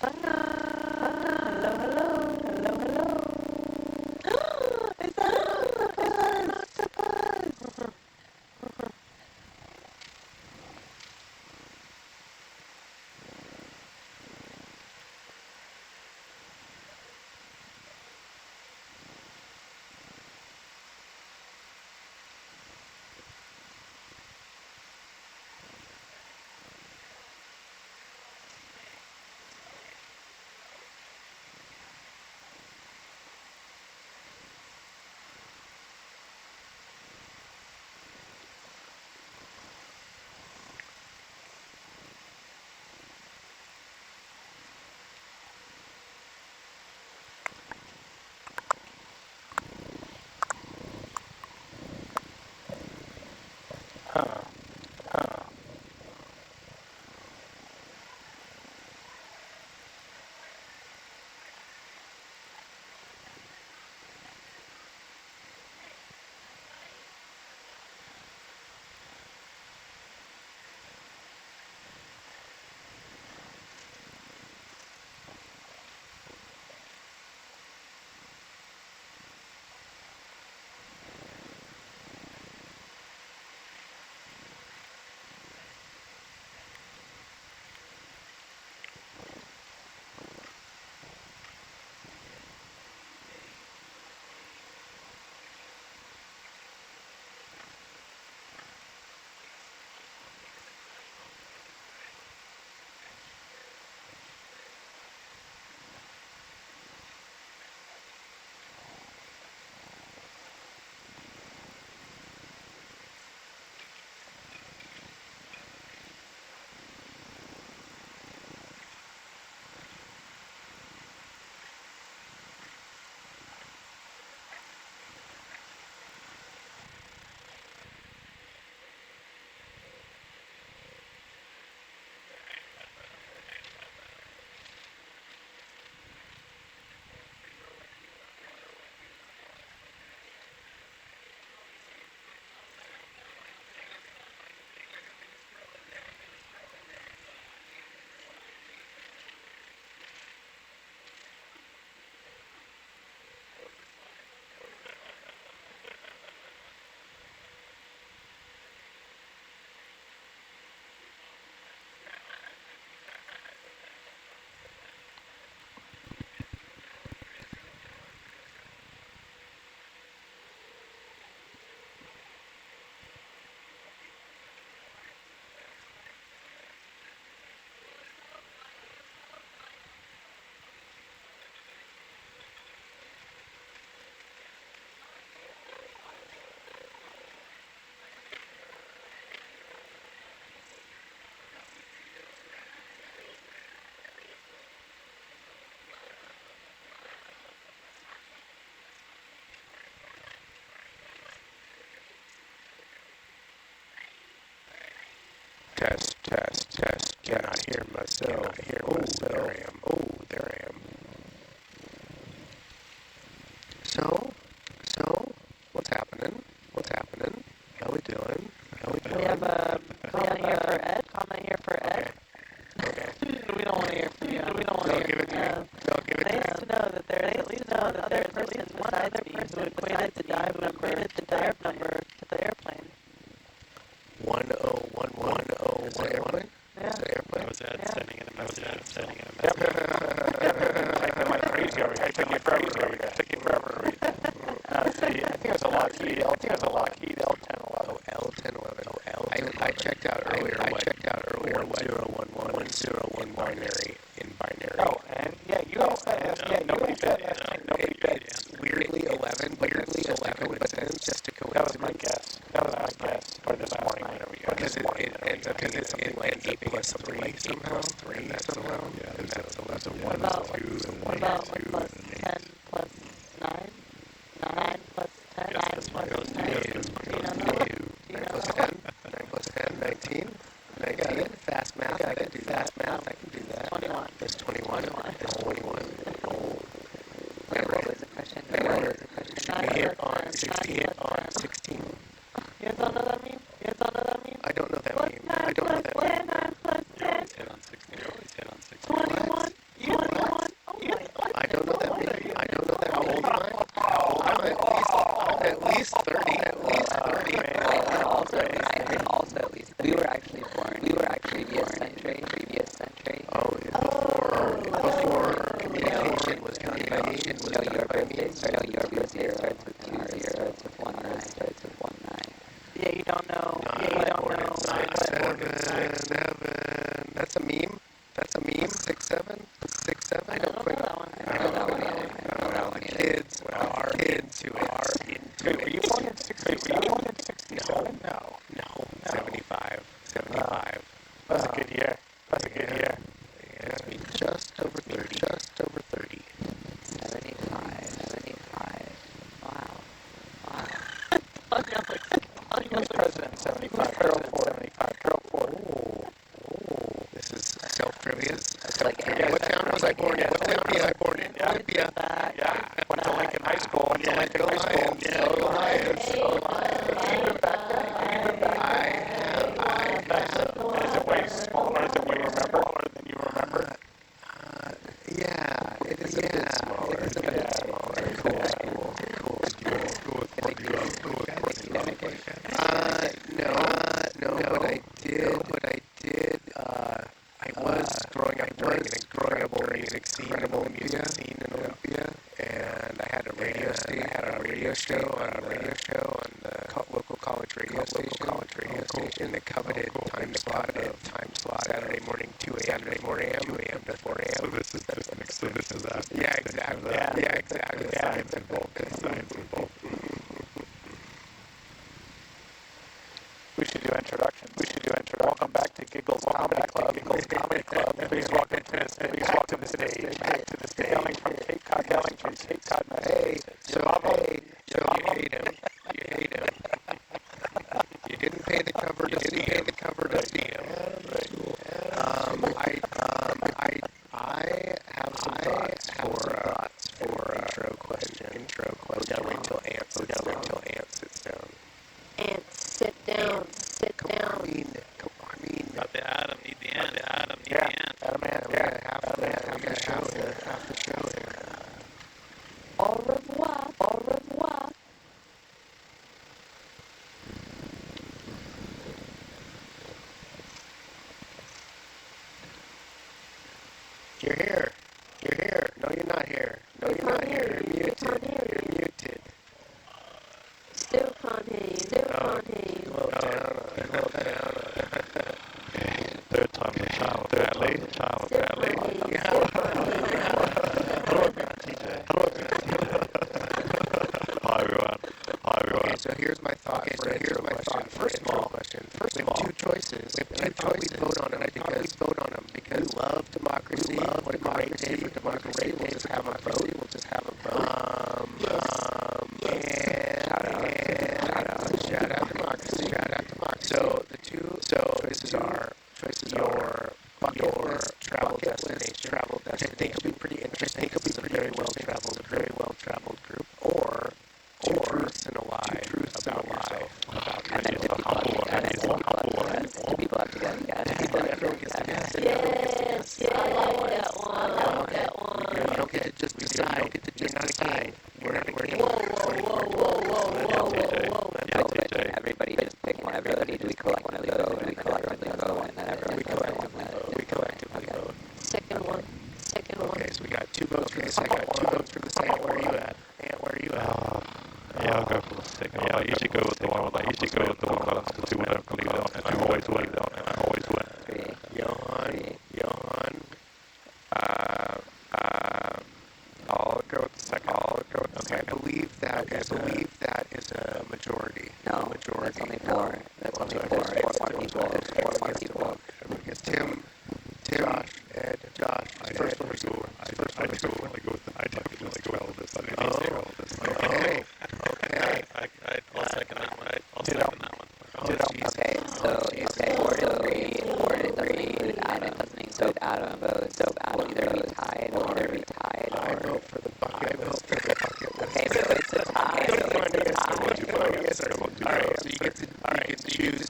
Hello, hello. Hello, hello. Is that an octopus? Test. Cannot hear myself. There I am. Oh, there I am. So, what's happening? How we doing? We have a comment here for Ed. Okay. We don't want to hear from you. Don't give it to me. Don't give it to me. Nice to know that there's at least one other person besides me who equated the dive number to the airplane. 10110. Is that airplane? Yeah. Is that airplane? That was Ed sending in a message. I went crazy over here. I took you forever to read that. I think it was a Lockheed L1011. Oh, L1011. I checked out earlier. What 1011 in binary. Oh, and yeah, you asked that. Nobody bid. It's weirdly 11, but then it's just a coincidence. That was my guess. For this morning, whenever you Because it ends up being something like 8 plus 3 somehow. And that's somehow. And that's 11. What about like plus 10 plus 9? 9 plus 10? 9 plus 10? 9 plus 10? 9 plus 10? 19? 19? Fast math. I can do that. 21. That's 21. That's 21. What was the question? Hit on 16. You guys don't know that meme? I don't know that meme. 9 plus 10? Hit on 16. Always hit on 16. 21. 21. Oh my God. I don't know that meme. How old am I? At least 30. Also at least. We were actually born previous century. Oh, before communication was done by me. Your birthday starts with 2 zeros, with 1 9 starts with 1 9. Yeah, you don't know. Seven. That's a meme. 6'7". I don't quite know. I don't know that one either. Kids are into it. Wait, were you born in 67? No. 75. That's a good year. Yeah, just over 30. 75. Wow. Who was president in 75? Carol Ford. Oh, this is self-trivia. Like What town was I born in? Olympia. Yeah. Went to Lincoln High School. Go Lions. Have you been back there? I have. Is it way smaller than you remember? Yeah, it is a bit smaller. No, but I did. I was growing up during an incredible music scene in Olympia, and I had a radio show on the local college radio station. The coveted time slot Saturday morning 2 a.m. to 4 a.m. So this is just an extension of that. Yeah, exactly. Science involved. We should do introductions. Welcome back to Giggles Comedy Club. Please welcome to the stage. Hailing from Cape Cod, Massachusetts. You hate him. You didn't pay the cover to see him. I have some thoughts for intro question. Gotta wait till Ant sits down. And sit down. Come on, I mean, Got the Adam, need the end. Adam and we got half the show here. Au revoir. You're here. No, you're not here. You're muted. Still can't hear you. Slow down. Third time the child, badly. Hi everyone. Okay, so here's my thought. First of all, we have two choices. We vote on them because we love democracy. What a great day for democracy. We'll just have a vote. Shout out democracy. So the two choices well-traveled group, or two truths and a lie about yourself. And then two people have to guess. Everyone gets to guess. Yes, I like that one. You don't get to just decide. You're not a king. We're not a king. Yeah, TJ. Everybody just pick one. Everybody just collect one of those. We collectively vote, and then everyone We collectively vote. Second one. Okay, so we got 2 votes for the second. 2 votes for the second. Where are you at? Yeah, I'll go for the second. Yeah, I usually go with the one with the two when I believe on, and I always win. Johan. I'll go with the second. Okay, I believe that is a majority. No, that's only 4. That's only 4. 4 more people. Everyone gets Tim, Josh, Ed, Josh. First one was cool. I definitely go with the all of this. I didn't say all of this. Okay. I'll second that one. Okay, so it's 4 to 3. It doesn't include Adam. So Adam votes. Will either be tied or I vote for the bucket. Okay, so it's a tie. Alright, so you get to choose.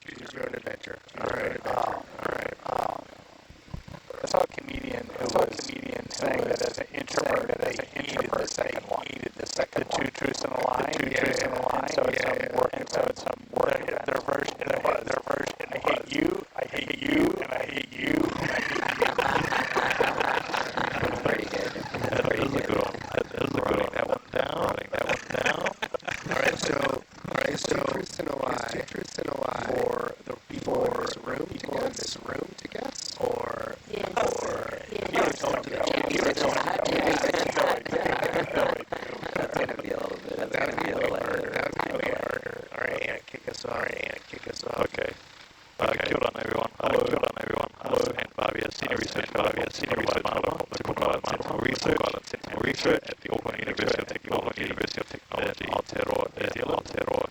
Choose your own adventure. Alright. I saw a comedian saying that as an introvert, they needed the second one. The two truths and a lie. So it's some work. Their version. I hate you, and I hate you. Pretty good. That was a good one. Writing that one down. Alright, so two truths and a lie for the people in this room to guess, or That's gonna be a little bit. that'd be a little harder. Alright, Anna, kick us off. Okay. Kia ora everyone. Hello. And Bhavia, Senior Research Fellow from the Sentinel Research at the Auckland University of Technology in Aotearoa,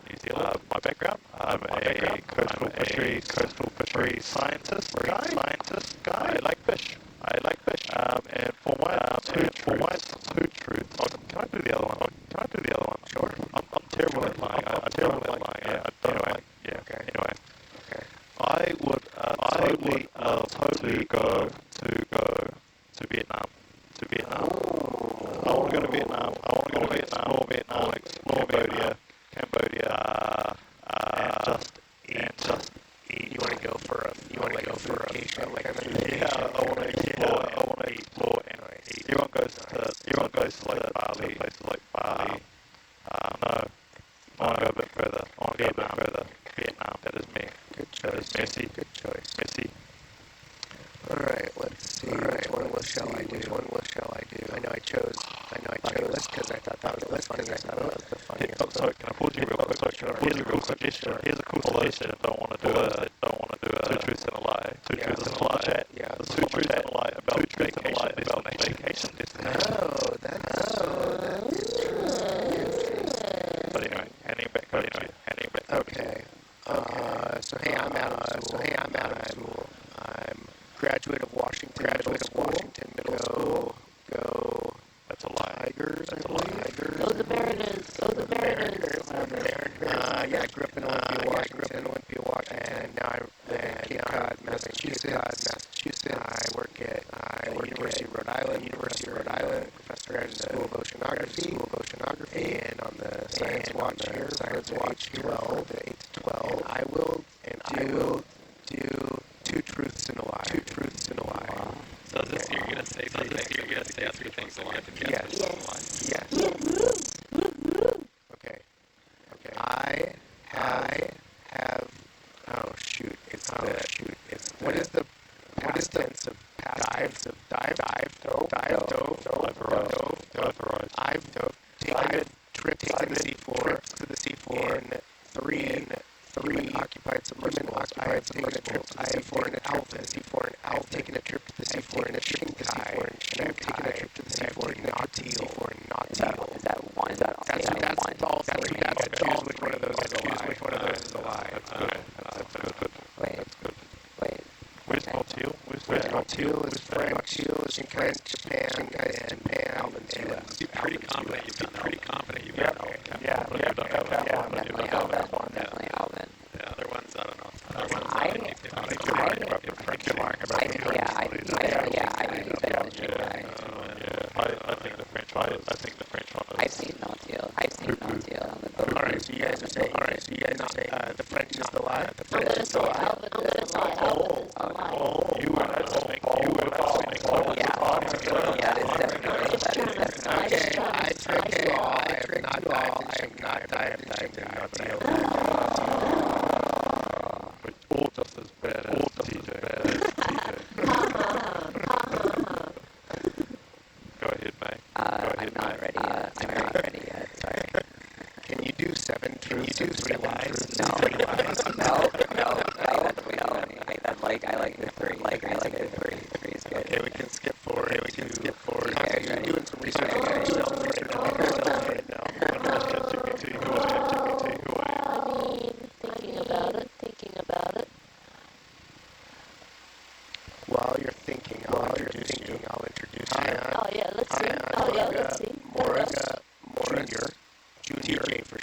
New Zealand. My background, I'm a coastal fisheries scientist guy. I like fish. And for my two truths, can I do the other one? Sure. I'm terrible at lying. Anyway. I would totally go to Vietnam. I want to go to Vietnam. Explore Cambodia, and just eat. You want to go for a vacation? I want to explore and eat. Everyone goes to like Bali, places like Bali. No, I want to go a bit further. Vietnam. That is me. Good choice. Good choice. Messi. Alright, let's see. Which one shall I do? I know I chose this because I thought that was the funniest. Sorry, can I pause you real quick? Here's a cool suggestion. Don't want to do it. Two truths and a lie. Two truths and a lie. Two truths and a lie about vacation destination. Oh, that's But anyway, handing back to you. okay. So hey, I'm Adam Sewell. I'm graduate of Washington Middle School. Go. That's a lie. Tigers, I believe. Go the Mariners. Yeah, I grew up in Olympia, Washington, and now I'm in Cape Cod, Massachusetts. I work at University of Rhode Island, professor at the School of Oceanography, and on the Science Watch here, 12 to 12. And I will do two truths and a lie. So is this you're going to say three things and you have to guess Yes. Okay. I have. Oh shoot! It's what is the past tense of dive? Dove. I've taken a trip to the seafloor in three occupied submersibles. I have taken a trip to the seafloor in I've taken a trip to the seafloor in a shipping kai, and I've taken a trip to the seafloor in Nautil. Is that one? Is that That's all. Choose which one of those is a lie. That's good. Wait. Where's Nautil? Teal is French, Japan, and Alvin's US. You're pretty confident you've done that one. Yeah, Definitely Alvin. Definitely Alvin. The other ones, I don't know. I I think you're lying about the French. You're lying about the French. yeah, I think you've been in the trip guy. I think the French one was. I've seen no deal. I've seen no deal on the boat. Alright, so you guys are saying, the French is the lie? The I'm French gonna is the say lie? Alvin is a lie. Alvin is a lie. You and I both think. You and I both think. Yeah, that is definitely. Okay, I tricked you all. I have not dived into no deal. But all just as bad as TJ. Go ahead, mate. I'm not ready yet. I'm not ready yet. Sorry. Can you do 7 truths? Can you do 3 lies? No. I like the 3. I like the 3. 3 is good. Okay, we can skip forward. Okay, You're doing some research on yourself. Thinking about it. While you're thinking, I'll introduce you. Oh yeah, let's see. Let's see. Moraga Junior, TJ for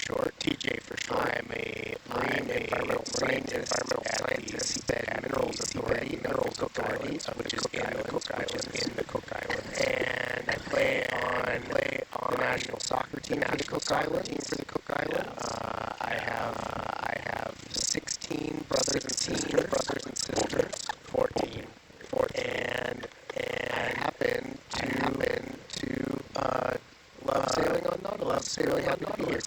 short. I'm a marine environmental scientist at the Seabed Minerals Authority, which is in the Cook Islands. And I play on the national soccer team for the Cook Islands. I have 16 brothers and sisters. 14. And I happen to love sailing on Nautilus. So really happy to be here.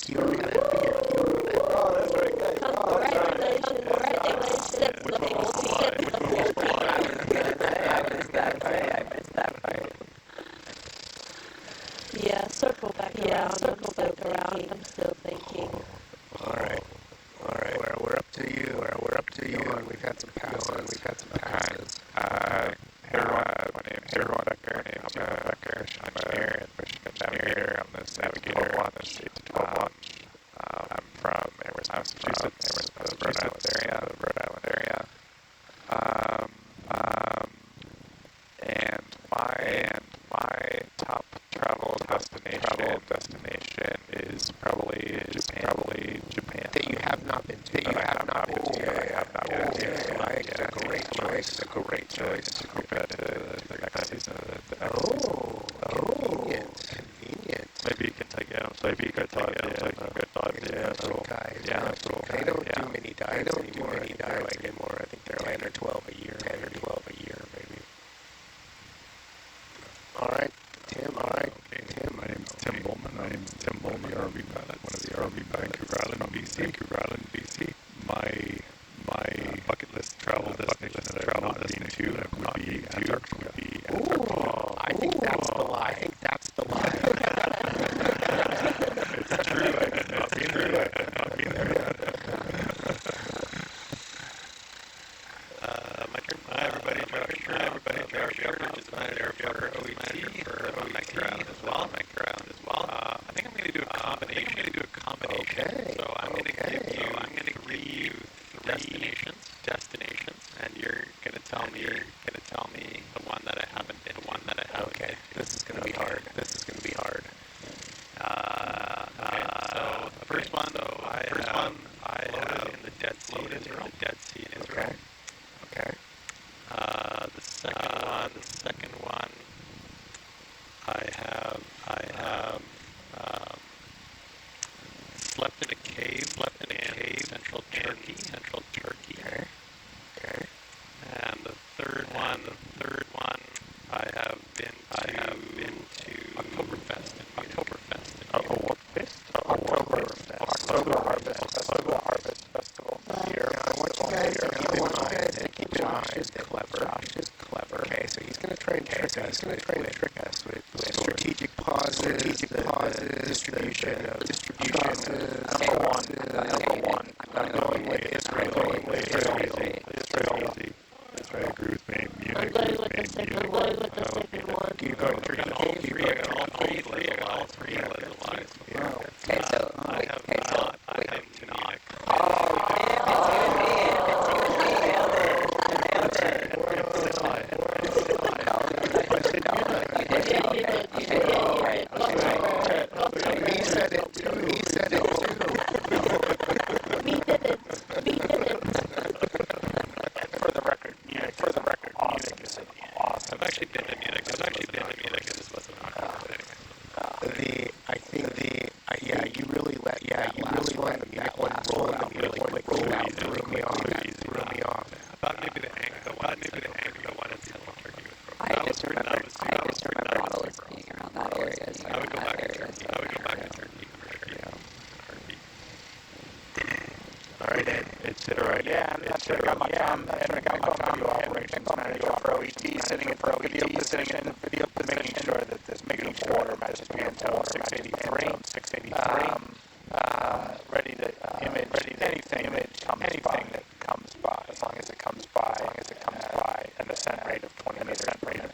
I missed that part. Yeah, circle back around. I'm still thinking. All right. We're up to you. And we've had some passes. Hey everyone, my name is Becker. I'm a engineer and fisherman navigator. I'm the navigator on the Street to 12-1. I'm from Amherst, Massachusetts, the Rhode Island area. And my top travel destination is probably Japan. That you have not been to. I have not been to. It's a great choice. Compared to the next season. Convenient. Maybe you can take it. Good thought. They don't do many dives anymore. I think they're 10 or 12 a year. Maybe. All right, Tim. Okay. My name's Tim Bowman. The RV pilot. One of the RV pilots. Vancouver Island, BC. My bucket list travel destination that I've not been to would be Antarctica. I think that's the lie. It's true. I have not been there yet. My turn. Hi everybody. Josh Shepherd is my there for OET for background as well. I think I'm going to do a combination. Okay. So I'm going to give you three destinations, and you're going to tell me the one that I haven't been. Okay. This is going to be hard. Okay. So the first one, I have in the Dead Sea in Israel. Okay. The second one, I have slept in a cave in central Turkey. Okay. And the third one, I have been to Oktoberfest in Munich. Oktoberfest Festival. I want you guys to keep in mind that Josh is clever. Okay, so he's going to try and trick us. With strategic pauses, distribution of number one. I'm going with Israel. Israel. I agree with me. Munich. I'm going with the second one. Do you go to All three lies. Okay, so wait. actually been to Munich. I've actually been to Munich. It just wasn't on anyway. Yeah, you really let that last one really threw me off. About maybe the anchor one in Central Turkey was broken. I just remember models being around that area. I would go back to Turkey. I would go back to Turkey for sure. Yeah. All right, Ed. Yeah, that's it. I got my video operations manager for OET sitting in video position, making sure that there's making water matches Pantone 683, ready to image anything that comes by, as long as it comes by, an ascent rate of 20 meters per minute.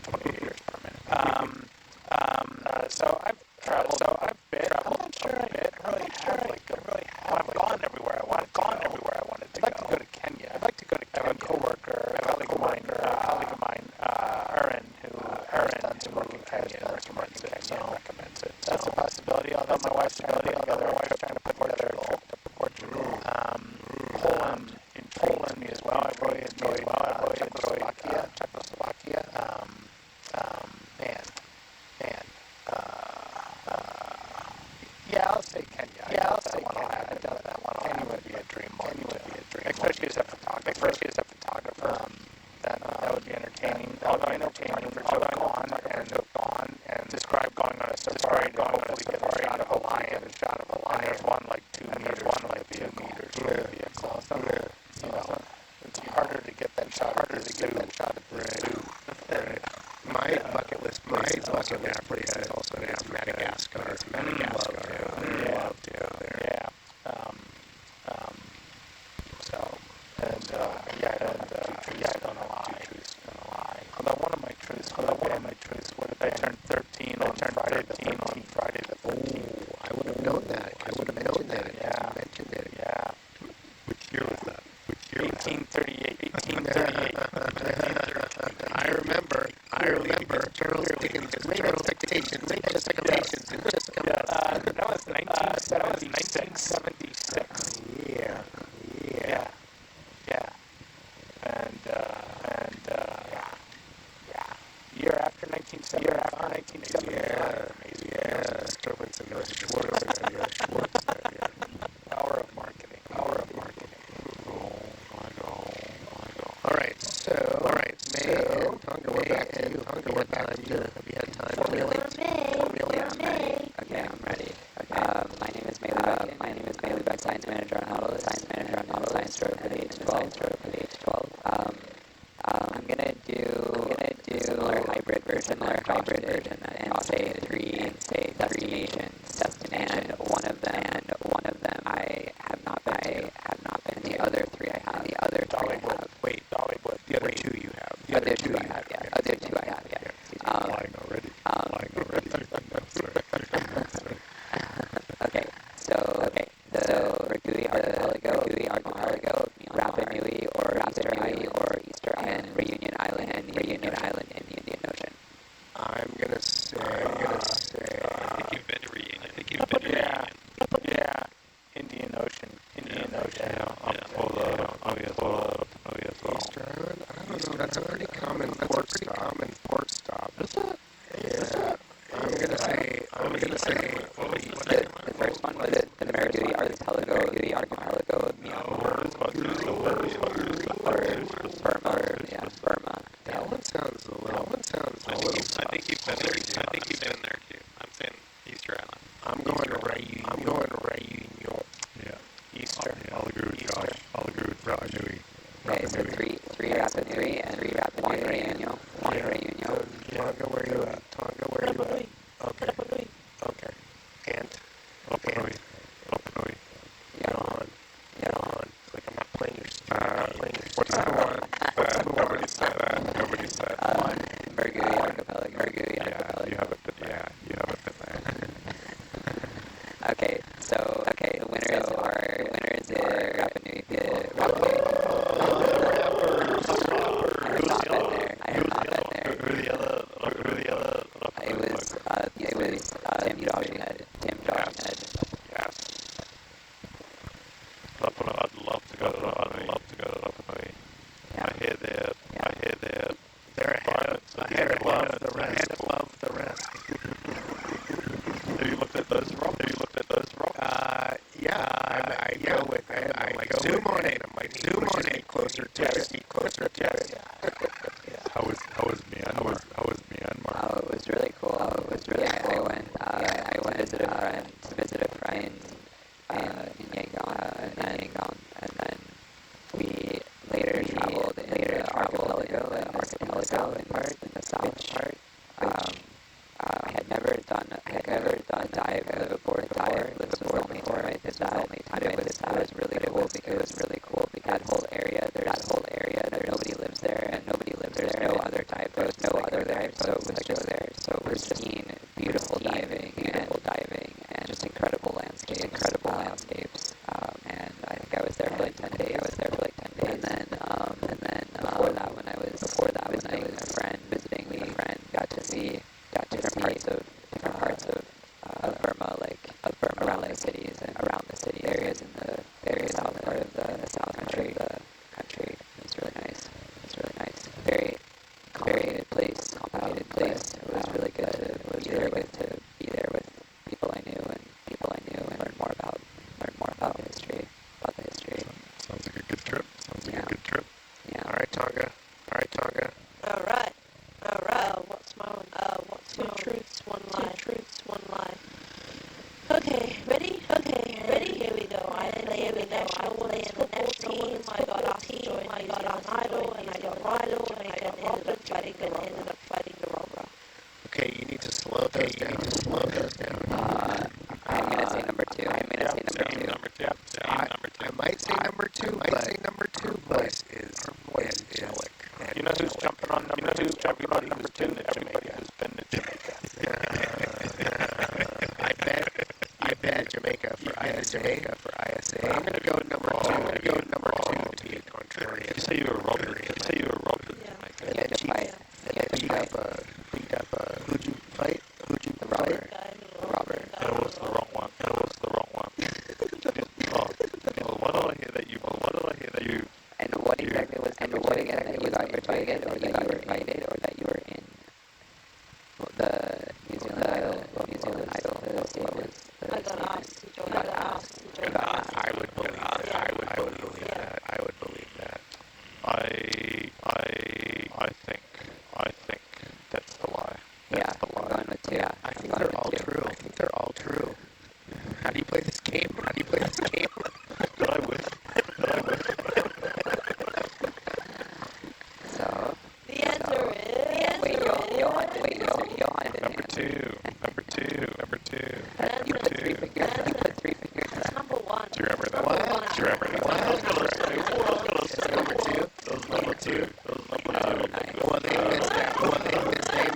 So I've traveled a bit. I'm not sure I've gone everywhere I wanted to go. I'd like to go to Kenya. I have a coworker, a colleague of mine, who's working in Kenya and recommends it. That's a possibility. Although my wife's trying to put together a trip to Portugal. Poland intrigues me as well. I've really enjoyed Czechoslovakia. Yeah, I'll say Kenya. I've done that one. Kenya would be a dream. Especially as a photographer. That would be entertaining. Although photographers have gone and describe going on a safari to hopefully get a shot of a lion. And there's one like 2 meters from the vehicle. It's harder to get that shot of the zoo. My bucket list place is also Madagascar. Love to go there. Yeah. I've done a lie. Although one of my truths would have been I turned 13 on Friday the 13th. Oh, I would have known that. Yeah. You mentioned it. Yeah. Which year was that? 1838. I remember. Charles Dickens' Great Expectations, and just come out. That was 1976. Yeah. Year after 1975. Yeah. Throwing some Schwartz there. Power of marketing. I know. All right. So, Tonga, we're back to you. Have you had time to formulate? Okay, I'm ready. My name is Bailey Beck, Science Manager on Nautilus, Science Road for the H12. I'm gonna do similar hybrid version and say three destinations, and one of them I have not been. The other three I have. Wait, Dollywood. The other two you have. The other two I have. Flying already. Okay, so Hercule Archipelago, Rapa Nui or Easter Island, Reunion Island in the Indian Ocean. I'm gonna say. I think you've been to above the rest. Have you looked at those rock? Yeah, I go with it. I zoom on it. I'm like, zoom on it closer to it. How was Myanmar? Oh, it was really cool. I went to visit a friend in Yangon, and then we later traveled in the archipelago in the south part. I had never done a dive liveaboard before. This was the only time I did that. It was really cool because that whole area, there nobody lives there, and there's no other dive. There's no other there, so it was just there. So it was pristine, beautiful diving, and just incredible landscapes. And I think I was there for like 10 days. And then before that, when I was visiting a friend, got to see different parts of Burma, around the cities and around the city areas in the south part of the south country. It was really nice. Very complicated place. It was really good to be there with people I knew and learn more about the history. Sounds like a good trip. Yeah. All right, Tonga. All right. What's my one? Two truths, one lie. Okay, ready? Here we go. I play in the national football team. I got asked to join Untitled, and I got Rilo, and I ended up fighting the robber. Okay, you need to slow those down. I'm gonna say number two. Number two. I might say number two, but her voice is angelic. You know who's jumping on number two? Everybody who's been to Jamaica. I bet Jamaica for ISA. But I'm gonna go with number two to be a contrarian. You say you were robbed. You had to fight. Beat up who'd you fight? The robber. That was the wrong one. Why did I hear that you? And what exactly was that you got invited, or that you were in the New Zealand Idol? I got asked to join. I would believe that. I think that's the lie. Yeah, I'm going with two. I think they're all true. How do you play this game? Did I win? So The answer is... wait, Johan didn't Number answer. two. You put three fingers. It's number one. Do you remember that? What? Do you remember that? Number two. Well, they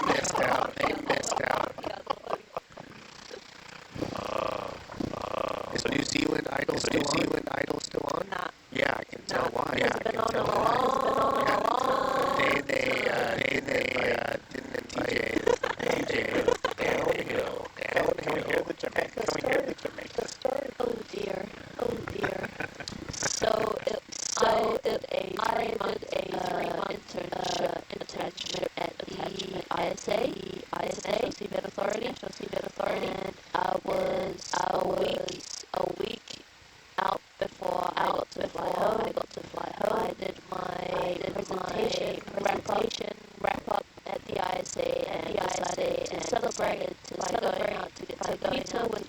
missed out. Is New Zealand Idol still on? Nah. Yeah, I can tell why. It's been on a long Didn't TJ downhill. Can we hear the Jamaica story? Oh dear. So I did a 3-month internship at the ISA, Seabed Authority, and I was a week out before I got to fly home. I did my presentation wrap up at the ISA, and I decided to celebrate by going out to get some pizza with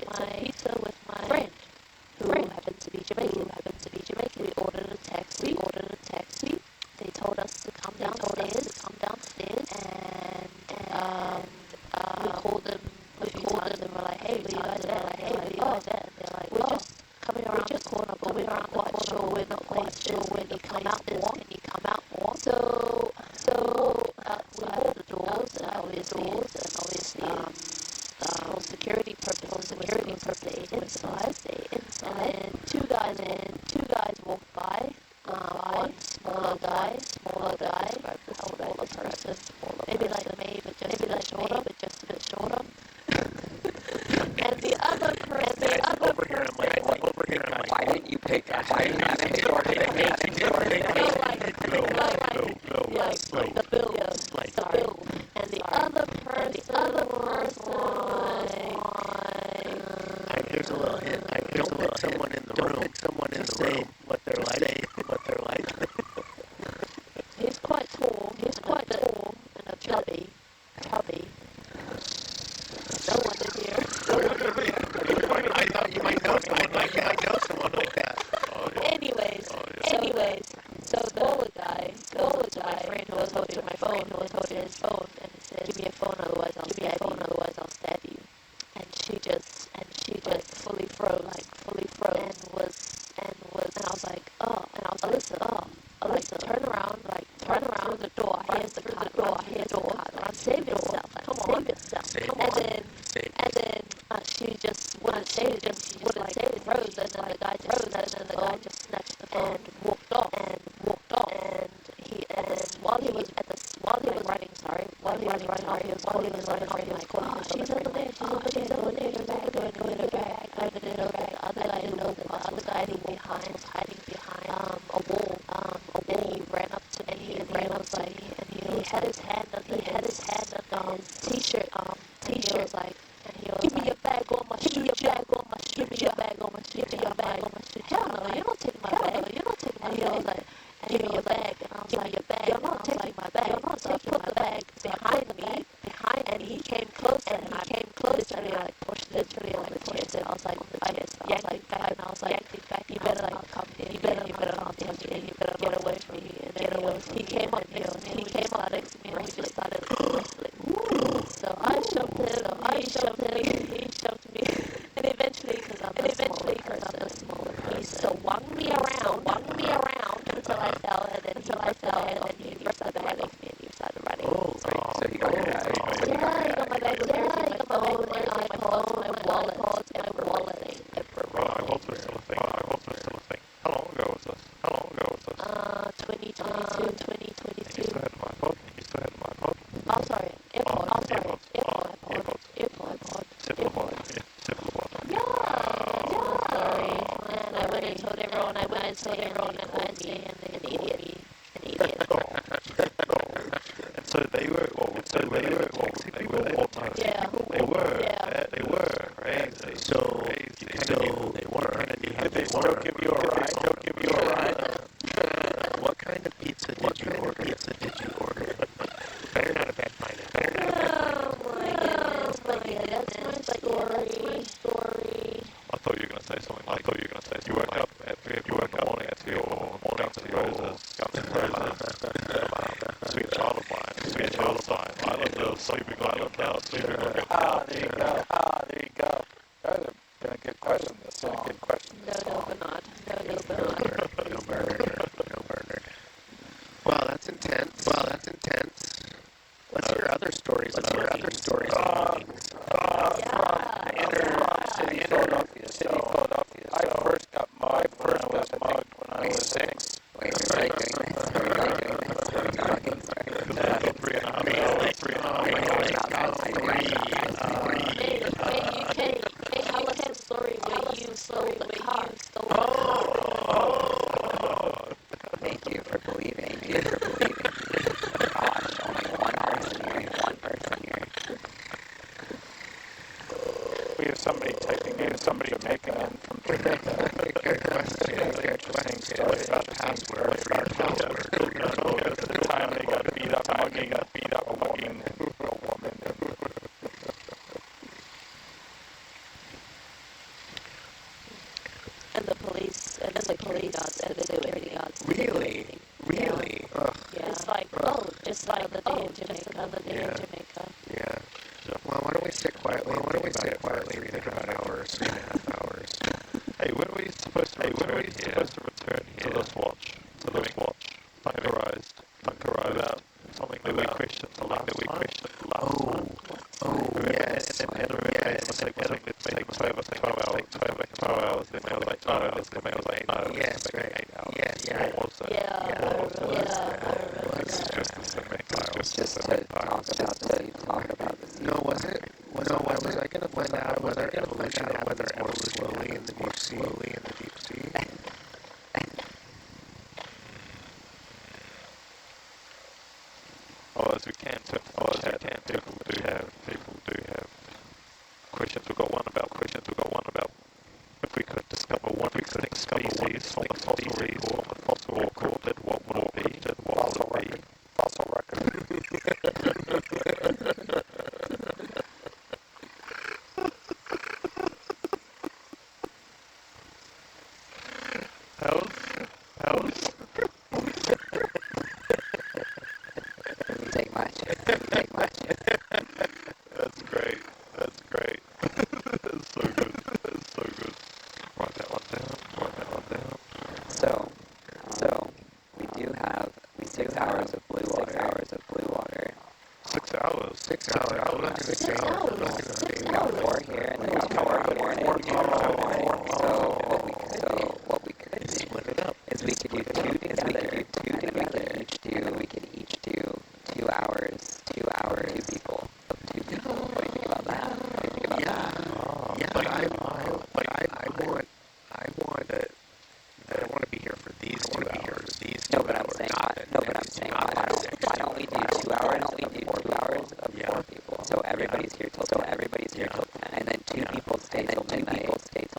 my friend, who happened to be Jamaican. We ordered a taxi. They told us to come downstairs, and we called them a few times, and we're like, hey, where you guys at? And they're like, we're just coming around the corner, but we're not quite sure when you come out more. So we hold the doors, and obviously, for security purposes, stay inside. And then two guys walked by. One smaller guy, describe the smaller person, maybe like me, but just a bit shorter. And the other person, Why didn't you pick that? Why didn't you have it shorter than me? the build. And the other the other person Here's a little hint. Don't pick someone in the room. Just say what they're like. He's quite tall. And a chubby. No one in here. I thought you might know someone like that. Anyways, so the older guy goes to my friend who was holding his phone, and he says, "Give me a phone, otherwise I'll stab you." And she just fully froze, and I was like, Alyssa, turn around through the door. Here's the door. Run, save yourself. Come on. And then she just wouldn't say it. She just froze, and then the guy just snatched the phone and walked off. And while he was running off, he was calling his friend, she's over there, going in her bag. The other guy didn't know that. The other guy was hiding behind a wall. And he ran up to me, and he had his hand under his t-shirt. And he was like, "Give me your bag on my shoe. Give me your bag on my shoe. Hell no, you're not taking my bag. And he was like, "Give me your bag." And I was like, "You're not taking my bag." So I put the bag behind me, and he came closer, and I literally pushed it on the chest. And I was like, yanked it back, and I was like, "You better not come here. You better not touch me. You better get away from me." And then he came up next to me, and he just started whistling. So I shoved him, he shoved me, and eventually, because I'm the smaller person, he swung me around until I fell, and then he ripped the bag off me, and he started running. Oh, So you got your bag. Yeah, he got my bag with everything, my phone, my iPod, my wallet. I also still a thing. How long ago was this? 2022. You still had my iPod? Oh, sorry, AirPod. Seafloor. Yeah. Sorry. And I went and told everyone, and I was an idiot. And so they were taxi people all the time. Yeah. They were crazy. So you kind of knew who they were. Did they still give you a ride? What kind of pizza did you order? Better not have bad minded. Oh my goodness, but yeah, that's my story. I thought you were going to say something like, you woke up at 3 o'clock in the morning to your Guns N' Roses, Sweet Child of Mine, I love the sleeping out. There you go. That would have been a good question, this song. No, but not. No murder. Wow, that's intense. What's your other stories? City, Philadelphia. I first got mugged when I was 6. Wait, sorry. 3.5 Hey, tell us the story where you stole the car. Thank you for believing. Gosh, only one person here. We have somebody making in from Jamaica. Good question. Interesting story about the password. The time they got beat up mugging a woman. And the police guards said that they were pretty odds. Really? Yeah. Just like the other day in Jamaica. Yeah. Well, why don't we sit quietly? Think about hours. Hey, when are we supposed to return here to this watch? Bunkerized about something that we questioned the last time. Yes. And let's take 12 hours, then they were like, no, let's go make it like, no, Yes, right. Yeah. What was that? This is just the cinematic Just to talk about this. No, was it? Was I going to find out whether evolution happens more slowly in the deep sea? Oh, as we can turn to Oh, is it? People do have questions. We've got one about if we could discover one extinct species from the fossil record, what would it be? Fossil record. How's Doesn't take much. That's great. That's so good. Write that one down. So we do have 6 hours of blue water. 6 hours. 6 hours. I'm not gonna say. I'm not gonna say. We got 4 here, and then we got 4 in the morning. So what we could do Split it up. is we could do 2 together, and we could each do 2 hours, 2 people. What do you think about that? Yeah, but I want to be here for these 2 hours. No, but I'm saying, why don't we do 2 hours of 4 people? So everybody's here till 10, and then 2 people stay till midnight,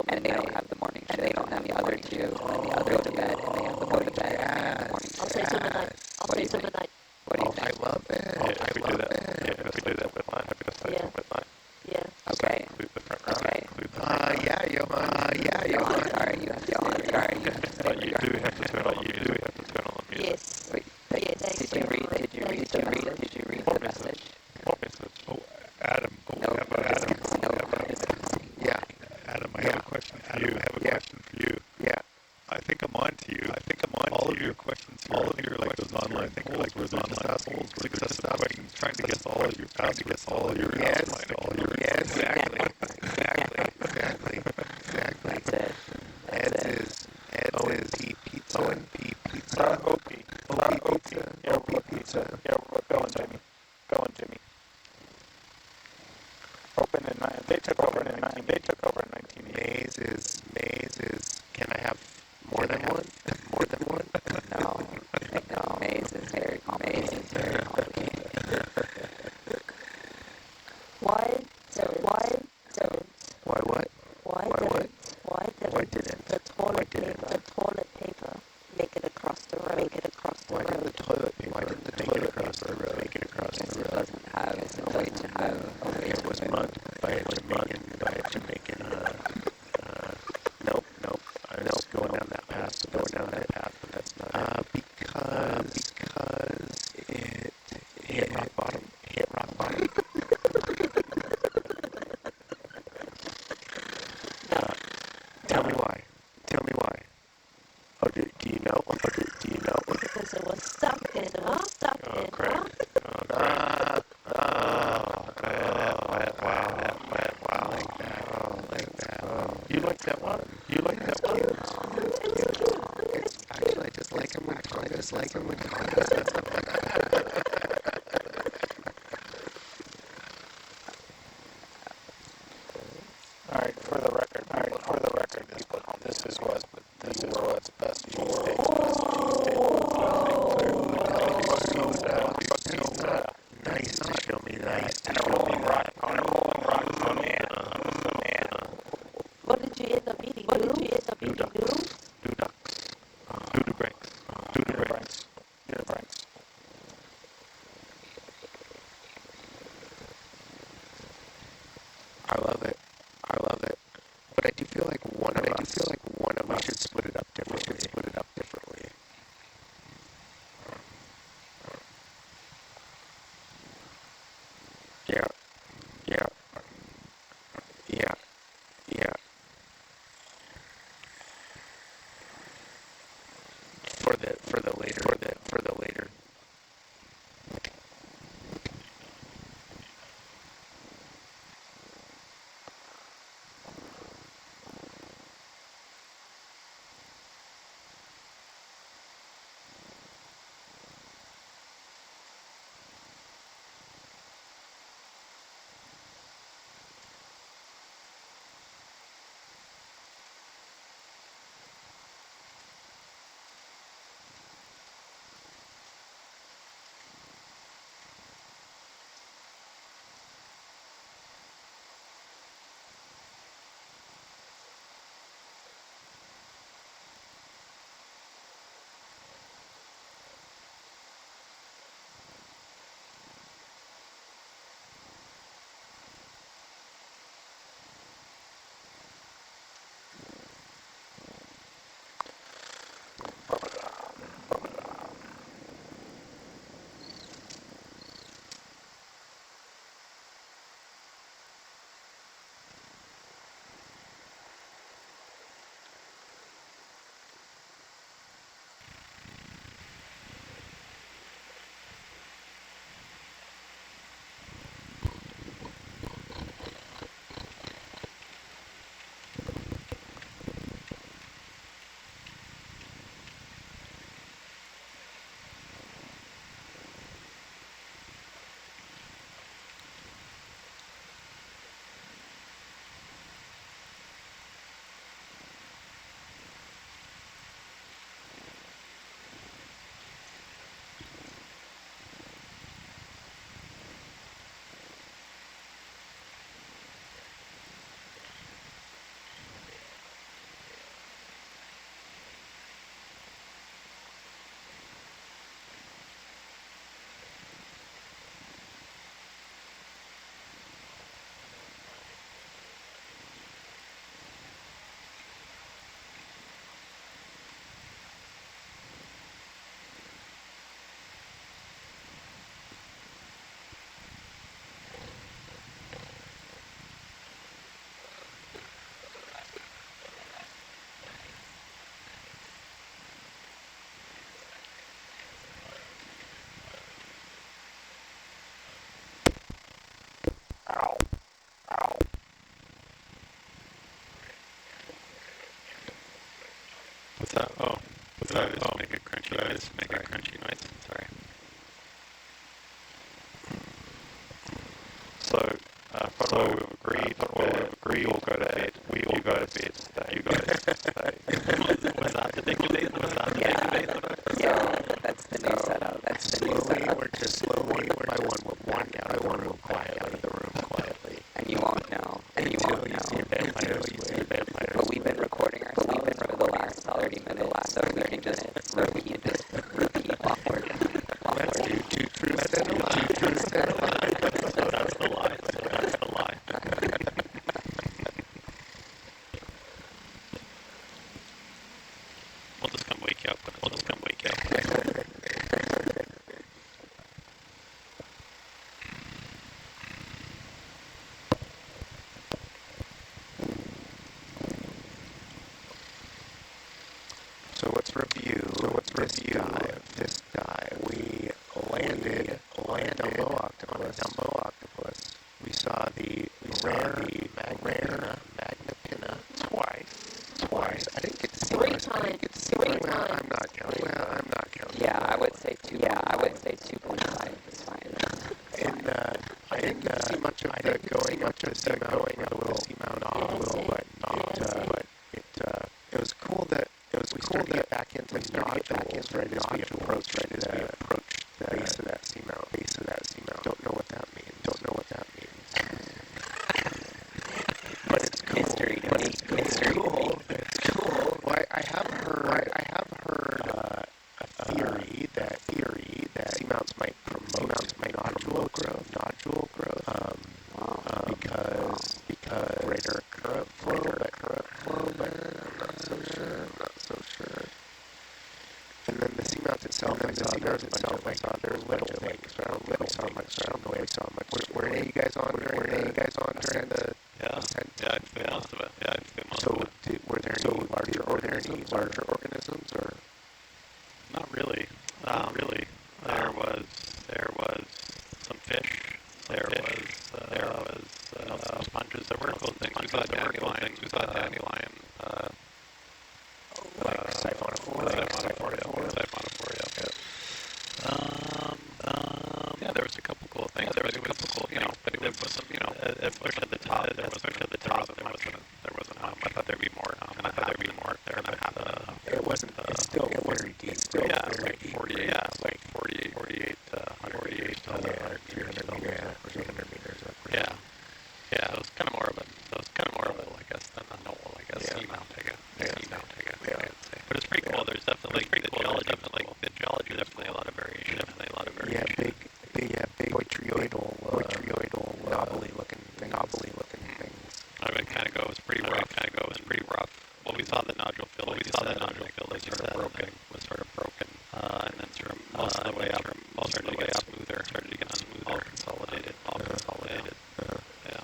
and they don't have the morning shift, and then the other 2 go to bed, and they have to go to bed and have the morning shift. I'll stay till midnight. What do you think? I love it. If we do that midnight, happy to stay till midnight. Yeah. Okay. Include the front Okay. Yeah, Johan. Sorry, you have to But you do have to turn on the music. Yes. Wait, Yes. did you read the message? What message? Oh, Adam. No, Yeah. Adam, I have a question for you. Yeah. I think I'm on to you. All of your questions here. All of your those online polls were successive questions, trying to guess all of your Yes. Exactly. That's it. Ed's is pizza. O&P pizza. OP. Yeah, pizza. Yeah, go on, Jimmy. They took over in 1980. Maze is. Can I have more than one? No, maze is very complicated. Why didn't the toilet paper make it across the road? Why did the toilet paper make it across the road? Because it doesn't have a way to have a way It to was mud by a Jamaican. Nope. I'm just going down that path, but that's not it. Because it hit rock bottom. Tell me why. Oh, do you know? Because it was stuck in. Craig. Like that. You like that one? It's cute. It's actually, I just like him with condoms. All right, for the record, people, this is what's best for Nice to show me that. and a rolling rock on the What did you end up eating? Noodles? Dudabranks. I love it. But I do feel like one of us should split it up differently. Yeah. For the later. make a crunchy noise. Make a crunchy noise. Sorry. So, Frodo, we've agreed. We all go to bed. We all go to bed. You go to bed. Was that the big debate? Was that the big debate? Yeah, that's the new setup. That's the new setup. We're just slowly, one by one, will walk out of the room quietly. And you won't know. And you won't know. Vampires. But we've been recording ourselves for the last 30 minutes, so we can just repeat awkward. Let's do two truths and a lie. So that's the lie. We'll just come wake you up. So let's review this dive. We landed on a Dumbo octopus. We saw the rare Magnapina twice. I didn't get to see Three much. times. I'm not counting. Yeah, I would say 2.5 is fine. And I didn't get to see much of the going up the seamount off, but it was cool that we started to get back into nodules right as we approached the base of that seamount. Don't know what that means. But it's cool. Mystery. It's cool. Well, I have heard a theory that seamounts might promote nodule growth. Because greater current flow, but I'm not so sure. And then the seamount itself, I saw there's little things, but I don't really saw much. Were any of you guys on during the ascent? Yeah, I'd say most of it. So, were there any larger organisms, or? Not really. There was some fish. There was some sponges. There were cool things. We saw dandelion. Like siphonophore. Yeah, there was a couple cool things. But it wasn't, especially at the top. There wasn't much. I thought there'd be more. There. It wasn't. It's still very deep. Yeah, it was like 48. Yeah, it's like 48 to 300 meters up. Yeah, it was kind of more of a, I guess, than a knoll, I guess. Seamount, I guess. I'd say. But it's pretty cool. There's definitely the geology. Definitely a lot of variation. Yeah, big botryoidal, knobbly looking things. I would kind of go. It was pretty rough. Well, we saw the nodule fill. Was sort of broken. And then sort of most of the way up. Started to get smoother. All consolidated. Yeah.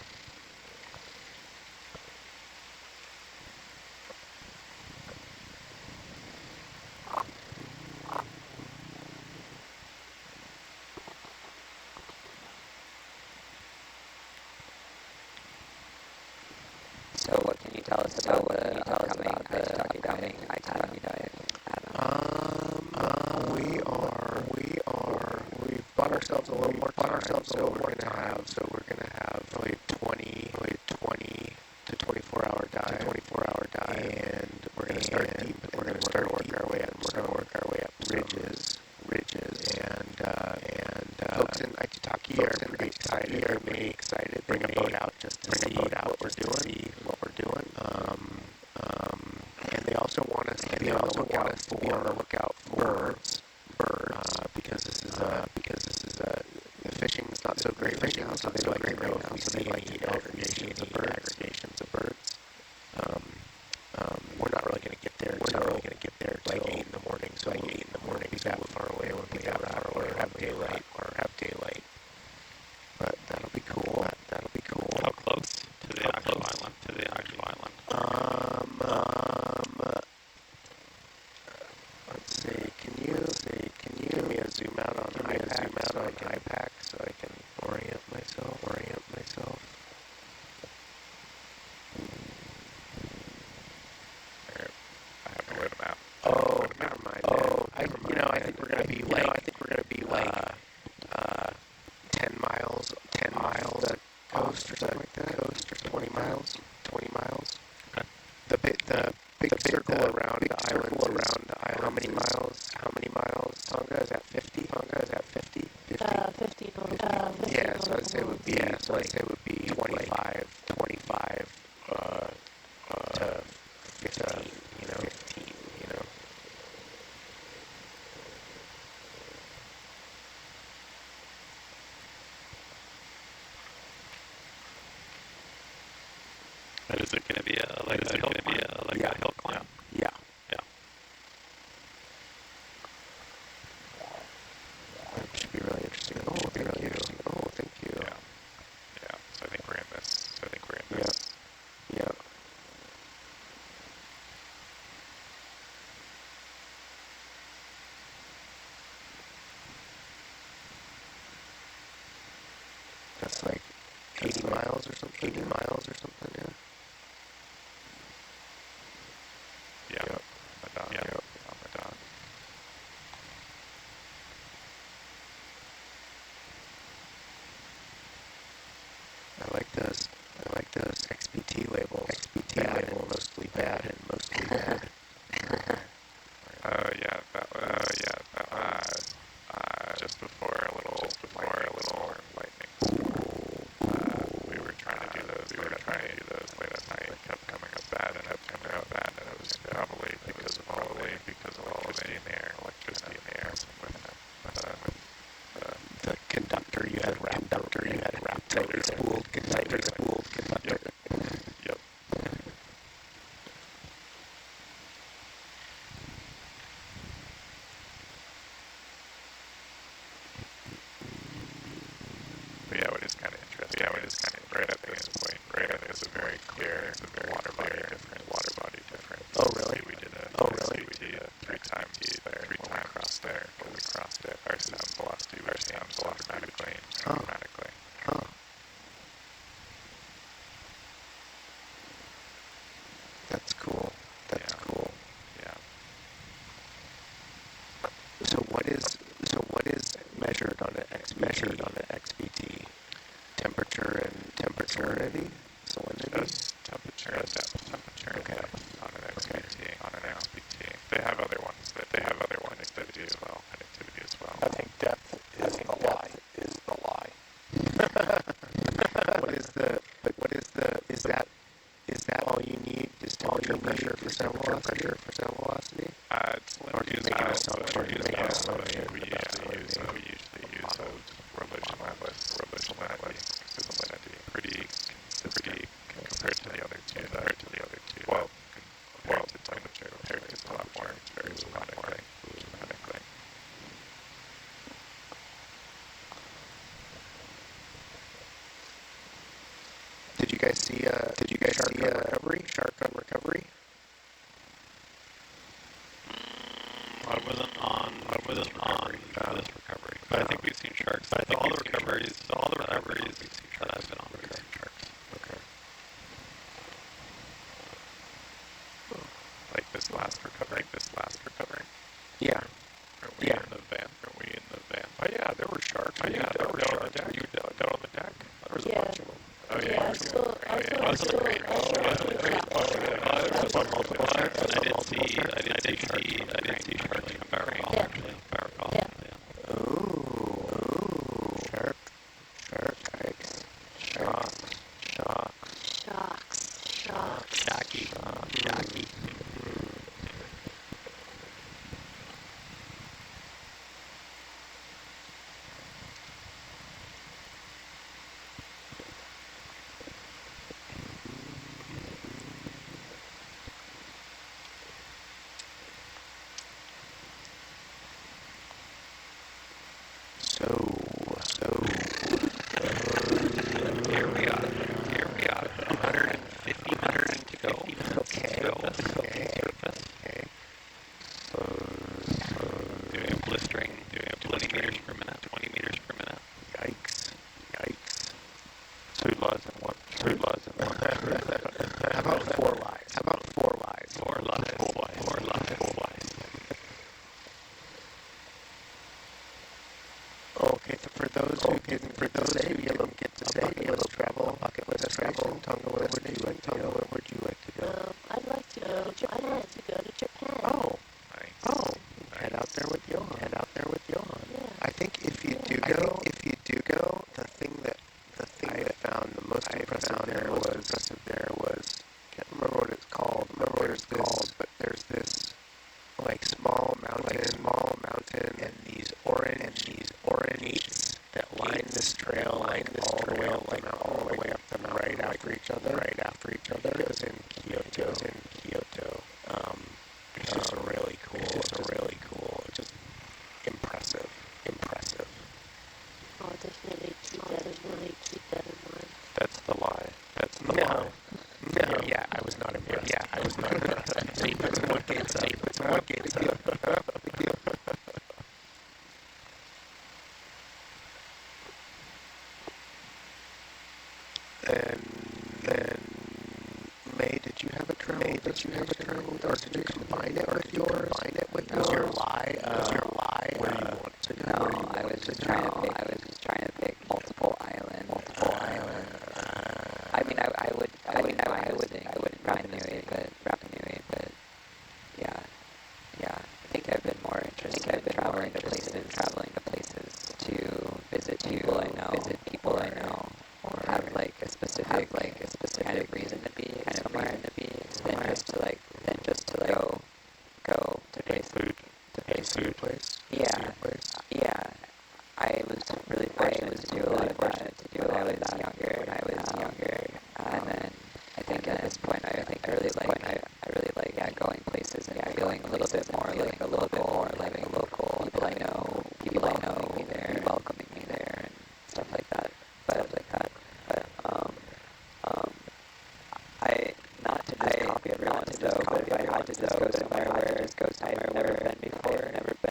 So what can you tell us about the upcoming Italian diet, Adam? We've bought ourselves a little more time, so we're gonna have probably 20 to 24 hour dive, and we're gonna start deep, and we're gonna work our way up ridges, and folks in Aitutaki are pretty excited. Bring a boat out just to see what we're doing. And they also want us to be on the lookout for birds, because this is the fishing is not so great right now, so they like to know if we see any aggregations of birds. We're not really going to get there till like 8 in the morning. So like 8 in the morning, be that far away when we have daylight. But that'll be cool. How close to the actual island? Let's see. Can you give me a zoom out on iPack so I can orient myself? 10 miles, 10 miles the coast or something like that. Coast or 20 miles, 20 miles. Okay. The big circle around the islands. How many miles? How many miles? Tonga is at 50. Tonga is at 50. 50. 50 nautical. Yeah, so I'd say it would be 25 to 15, 15, And is it going to be a hill climb? Yeah. Yeah. That should be really interesting. Oh, thank you. Yeah. Yeah. So I think we're in this. Yeah. That's like 80 miles or something. 80 miles or something, yeah. Yeah. Yeah. Ramadan. I like those XPT labels. Mostly bad and mostly bad. Just before a little storm lightning. We were trying to do those late at night. It kept coming up bad, and it was probably because of all the electricity in the air. The conductor you had wrapped tightly spooled conductor. Yep. But yeah, it is kind of interesting. Right at this point, it's a very clear water body difference. Oh, really? We did a 3 times there. When we crossed it, our sound velocity automatically. Huh. That's cool. Yeah. So what is measured on the XBT? Temperature maybe? Salinity? Just temperature and depth on an XBT. They have other ones that connectivity as well. I think depth is the lie. Is that all you need? Is temperature pressure for cell velocity? It's limited as well, but we usually use revolution salinity pretty compared to the other two. Well, compared to temperature, it's a lot more very dramatically. Did you guys see Shark on recovery? I wasn't on this recovery. But I think we've seen sharks. All the recoveries we've seen sharks. I've been on, we've seen sharks. Okay. Like this last recovery. Yeah. Are we in the van? Oh yeah, there were sharks. Were you down on the deck? There was a bunch of them. Oh yeah. Yeah, I saw Multiple sharks. I didn't see sharks in a barrel. Yeah. Ooh. Shark. Yikes. Shocks. Shocky. Here we are. 150 to go. Okay. Doing blistering, 20 meters per minute. Yikes. 2 lies and 1. How about 4 lies? 4 lies. would you like to go? I'd like to go to Japan. I'd like to go to Japan. Oh, Nice. oh, Nice. head out there with Johan. Head out there with Johan. Yeah. I think if you do go, the thing that I found the most impressive there was can't remember what it's called. But there's this like small mountain, and these orange gates that line this trail all the way up the mountain right after each other. It was in Kyoto. It's just really cool. Just impressive. I'll definitely keep that in mind. That's the lie. No. Yeah, I was not impressed. See, it's one gates up. And May, did you have a trail? Or did you combine it with yours? Was your lie where you wanted to go? No, I was just trying to pick multiple islands. I mean, I would Rapa Nui, but yeah. I think I've been more interested in traveling to places to visit people I know, or have like a specific kind of reason to be somewhere, than just to go to pay food. Place. Yeah. I was really fortunate to do a lot of that when I was younger, and then I think at this point I really like going places and feeling a little bit more like a local, living local. People I know welcoming me there and stuff like that. But I not to just copy everyone though, but if I had to just go somewhere where I've never been before,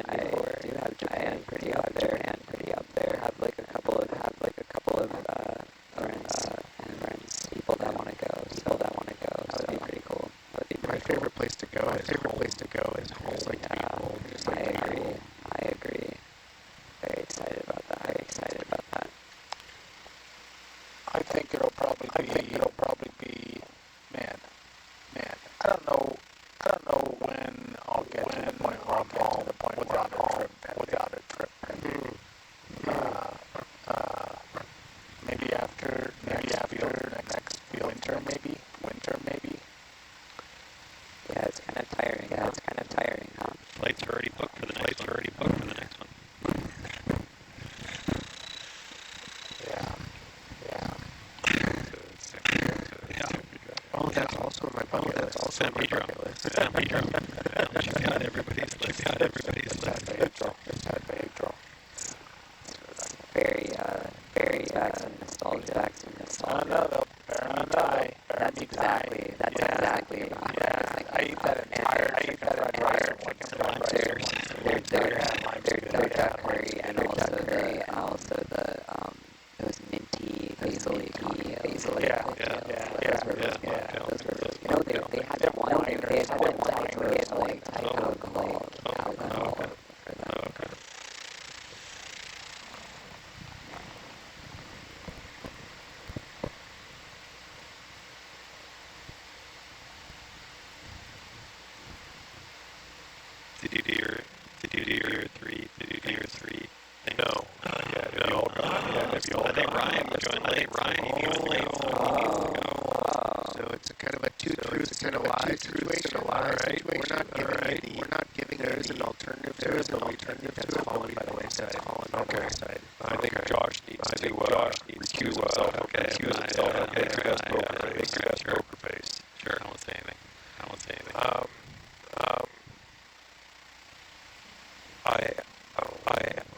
I do have Japan pretty up there. Have like a couple of friends, people that want to go. That would be pretty cool. My favorite place to go is home. Just like I agree. Very excited about that. I think it'll probably be, man. I don't know when I'll get to the point where I'm without a trip. Maybe after next winter, maybe. Yeah, it's kind of tiring, huh? Flights are already booked for the next one. Oh, that's also on my bucket list. San Pedro. She's got everybody's list. Pedro. Very nostalgia. I know, they'll bear me die. That's exactly what I eat that entire their duck curry and also the those minty basil. Those were really good. Those were really good. They had one type of alcohol for them. Okay. Did you do your three things? No. Have you all done? I think Ryan joined late. He was late, so he needs to go. So it's a kind of a two truths and a lie situation. Right? We're not giving there is an alternative to it. That's Holland, by the way. Okay. I think Josh needs to recuse himself. Okay. Make your poker face. Sure. I won't say anything.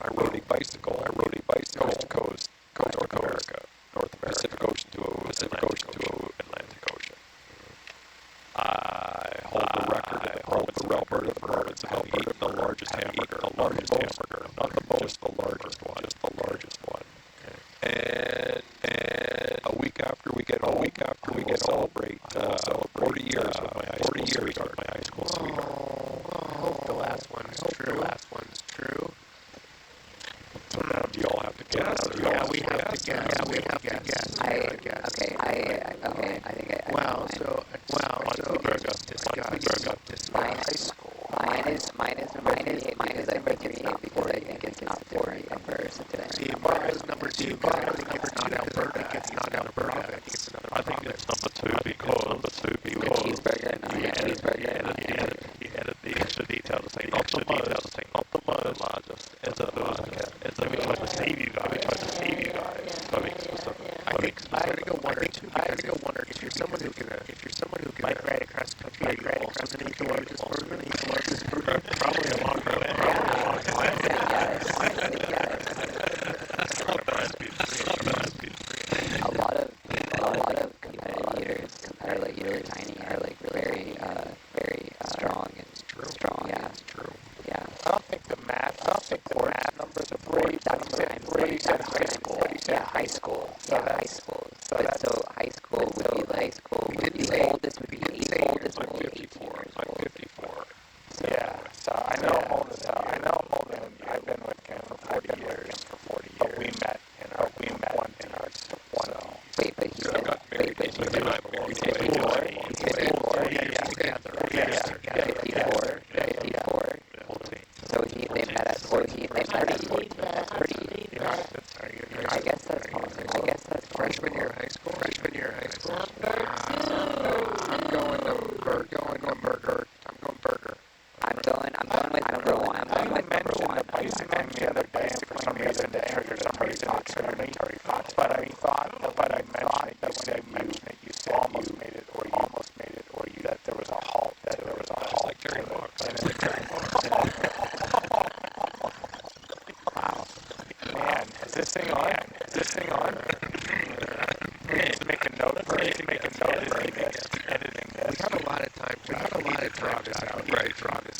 I rode a bicycle coast North America, Pacific Ocean to Atlantic Ocean. I hold the record in Alberta for eating the largest hamburger, not the most, just the largest one. Okay. And a week after we get home, we'll celebrate 40 years of my high school sweetheart. I hope the last one is true. So now do you all have to guess? Yeah, we have to guess. I think you're someone who can, bike ride across country, you also need to love this program. Probably a long road. A lot of competitors are like really tiny, are like very strong and strong. Yeah, true. Yeah. I don't think the math numbers are pretty. That's what I'm saying. You said high school. High school. So Yeah, high school. But so high school would be like the oldest would be 8 years old. 54. I'm 54. yeah. So I know I'm older than you. I've been with Ken for 40 years. But we met in our one. Wait, but he I got married. wait, You and I were along the way. So they met at 14. They met at 14. That's pretty. I guess that's Freshman year of high school. I'm going burger. I'm going with number one. I'm going with number one. I mentioned the other day, and for some reason it triggered somebody's thoughts. But I mentioned that you said almost made it, or you that there was a halt. Like Terry Fox. Wow. Man, is this thing on? Make a note for editing this. We have a lot of time. We have a lot of time this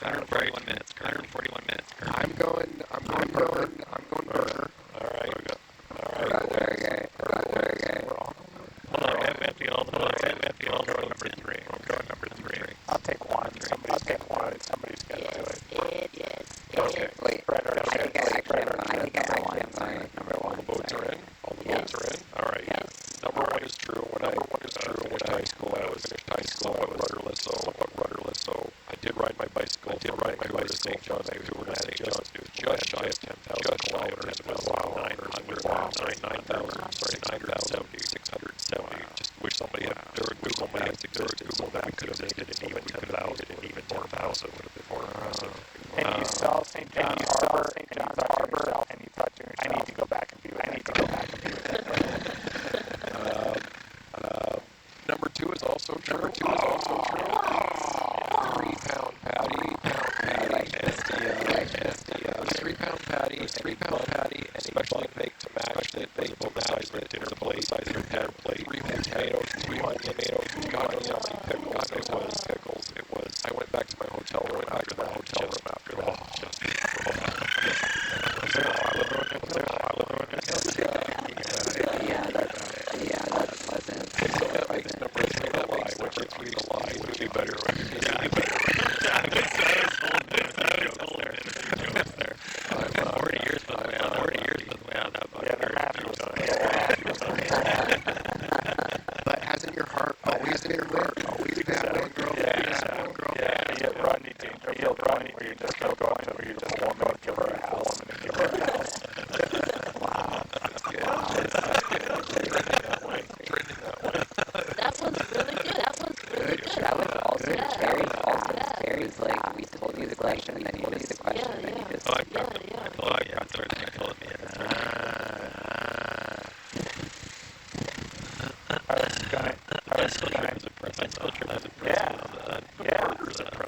out. Right. 141 minutes. 141 minutes. I'm going burger. All right. Burger. Hold on, empty all the number 3. I'm going number 3. I'll take one. Somebody's got to do it. Okay. Wait, I think I want number one. All the votes are in. All right. Yes. Number 1 is true. When I finished high school, I was rudderless. So I did ride my bicycle. To St. John's. It was just shy of 10,000 kilometers. It was 9,670. Just wish somebody had existed Google that we could have made it in even 10,000 and even 10,000 would have been more impressive. And you saw St. John's Harbor, and you thought to yourself, I need to go back and view it. Number 2 is also true. 3-pound patty. The 3-pound patty, especially baked to match the size of the dinner plate. 3 whole tomatoes, God knows how many pickles. It was. I went back to my hotel room after that. Yeah, that's pleasant. That makes number 3 a lie, which is 3 a lie, would be better. I'm 40 years by the way on that one. But hasn't your heart always been that one girl? Rodney Dangerfield, where you just go to a woman and give her a house. Wow. That's good. Trending that way. That was really good. That was also very fast. Terry's like, we told you the question, and then you just the question, and then you just. I told him.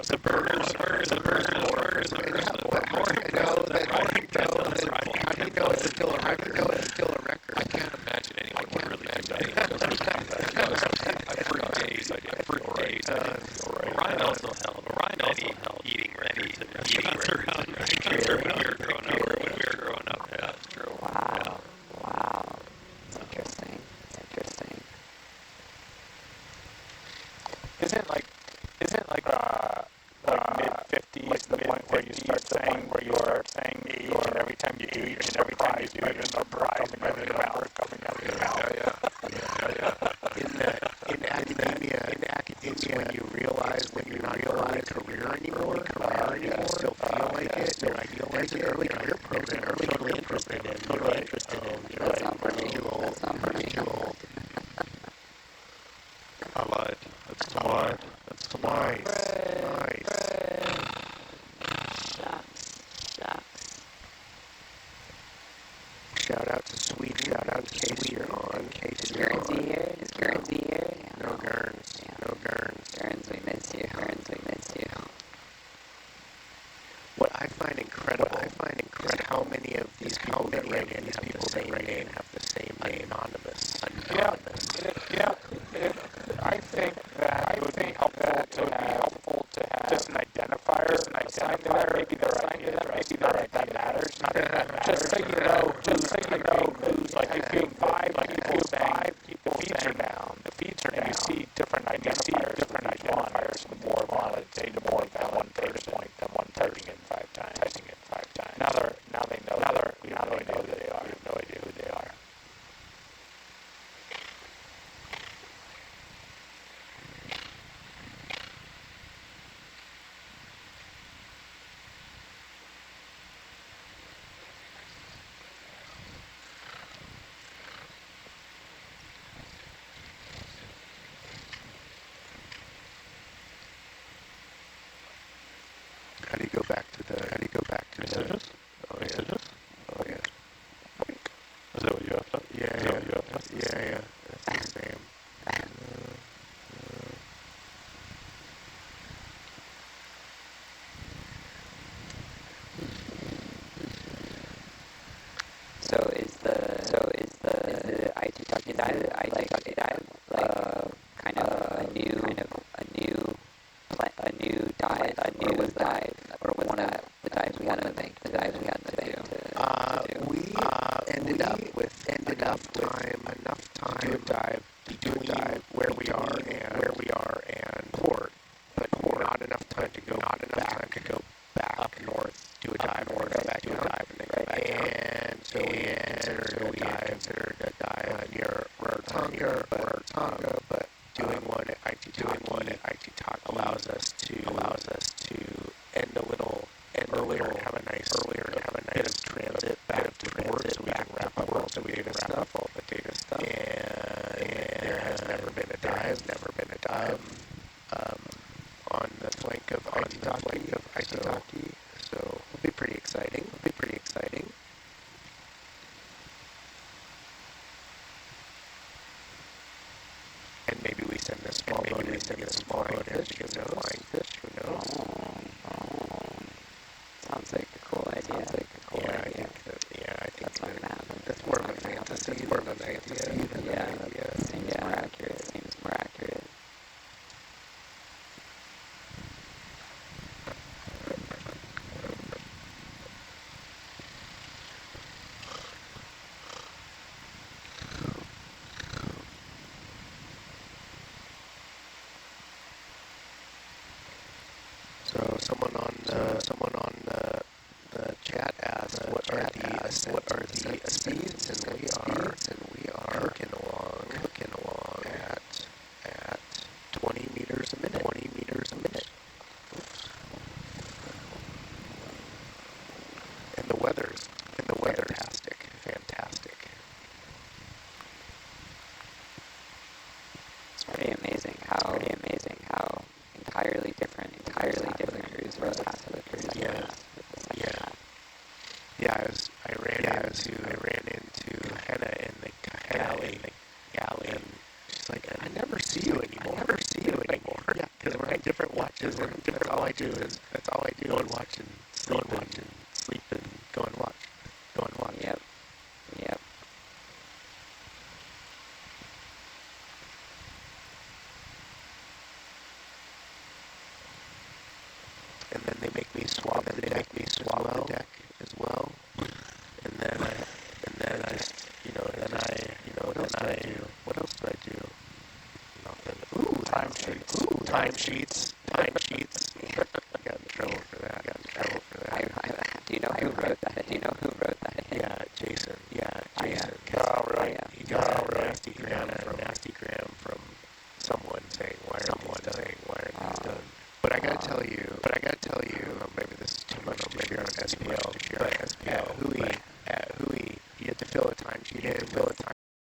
The burgers. How do you know it's still a record? I can't imagine anyone would really do that. For days I did. Ryan also held eating records around when we were growing up. Yeah, it's true. Wow. It's interesting. Isn't like mid-50s the point where you start saying age, and every time you age, you're surprised by the number coming out of your mouth. In academia, when you realize when you're not in a career anymore, you still feel like it. Your ideal is an early career program. Totally interested in. That's not for me. Too old. I lied. That's Nice. Shucks. Shout out to Sweet. Shout out to Casey. You're on. Casey, Is Guernsey here? No, girl. the feeds are down, you see different identifiers, the more valid data point than one typing in 5 times. Now they know we have no idea who they are. How do you go back to the Messages? Oh yeah. Messages? Oh yeah. Is that what you have to? Yeah, Is that what you have to? yeah. That's the same. So is the IT dive kind of a new dive, or was that the dives we had to do? We ended up with enough time to do a dive where we are and port, but not enough time to go back up north, do a dive, and then go back down. And so we considered a dive near Rarotonga, but doing one at Ititaki allows us to end a little earlier and have a nice bit of transit back to port, so we can wrap up all the data stuff. And there has never been a dive on the flank of Ititaki, so it'll be pretty exciting. And maybe we send a small boat in to get some flying fish. Who knows? Sounds like a cool idea. I think That's not gonna happen. that's more of a fantasy. Than Yeah, an idea. that seems more accurate. So someone on the chat asked what are the ascents, and we are cooking along at 20 meters a minute. And the weather's fantastic. It's pretty amazing how entirely different cruise was after the cruise. Yeah, I ran into Hannah in the galley, and she's like, I never see you anymore. Yeah, because we're on different watches, and that's all I do. Go and watch and sleep and go and watch. Yep. And then they make me swab the deck as well. And then I just, what else do I do? Nothing. Ooh, timesheets.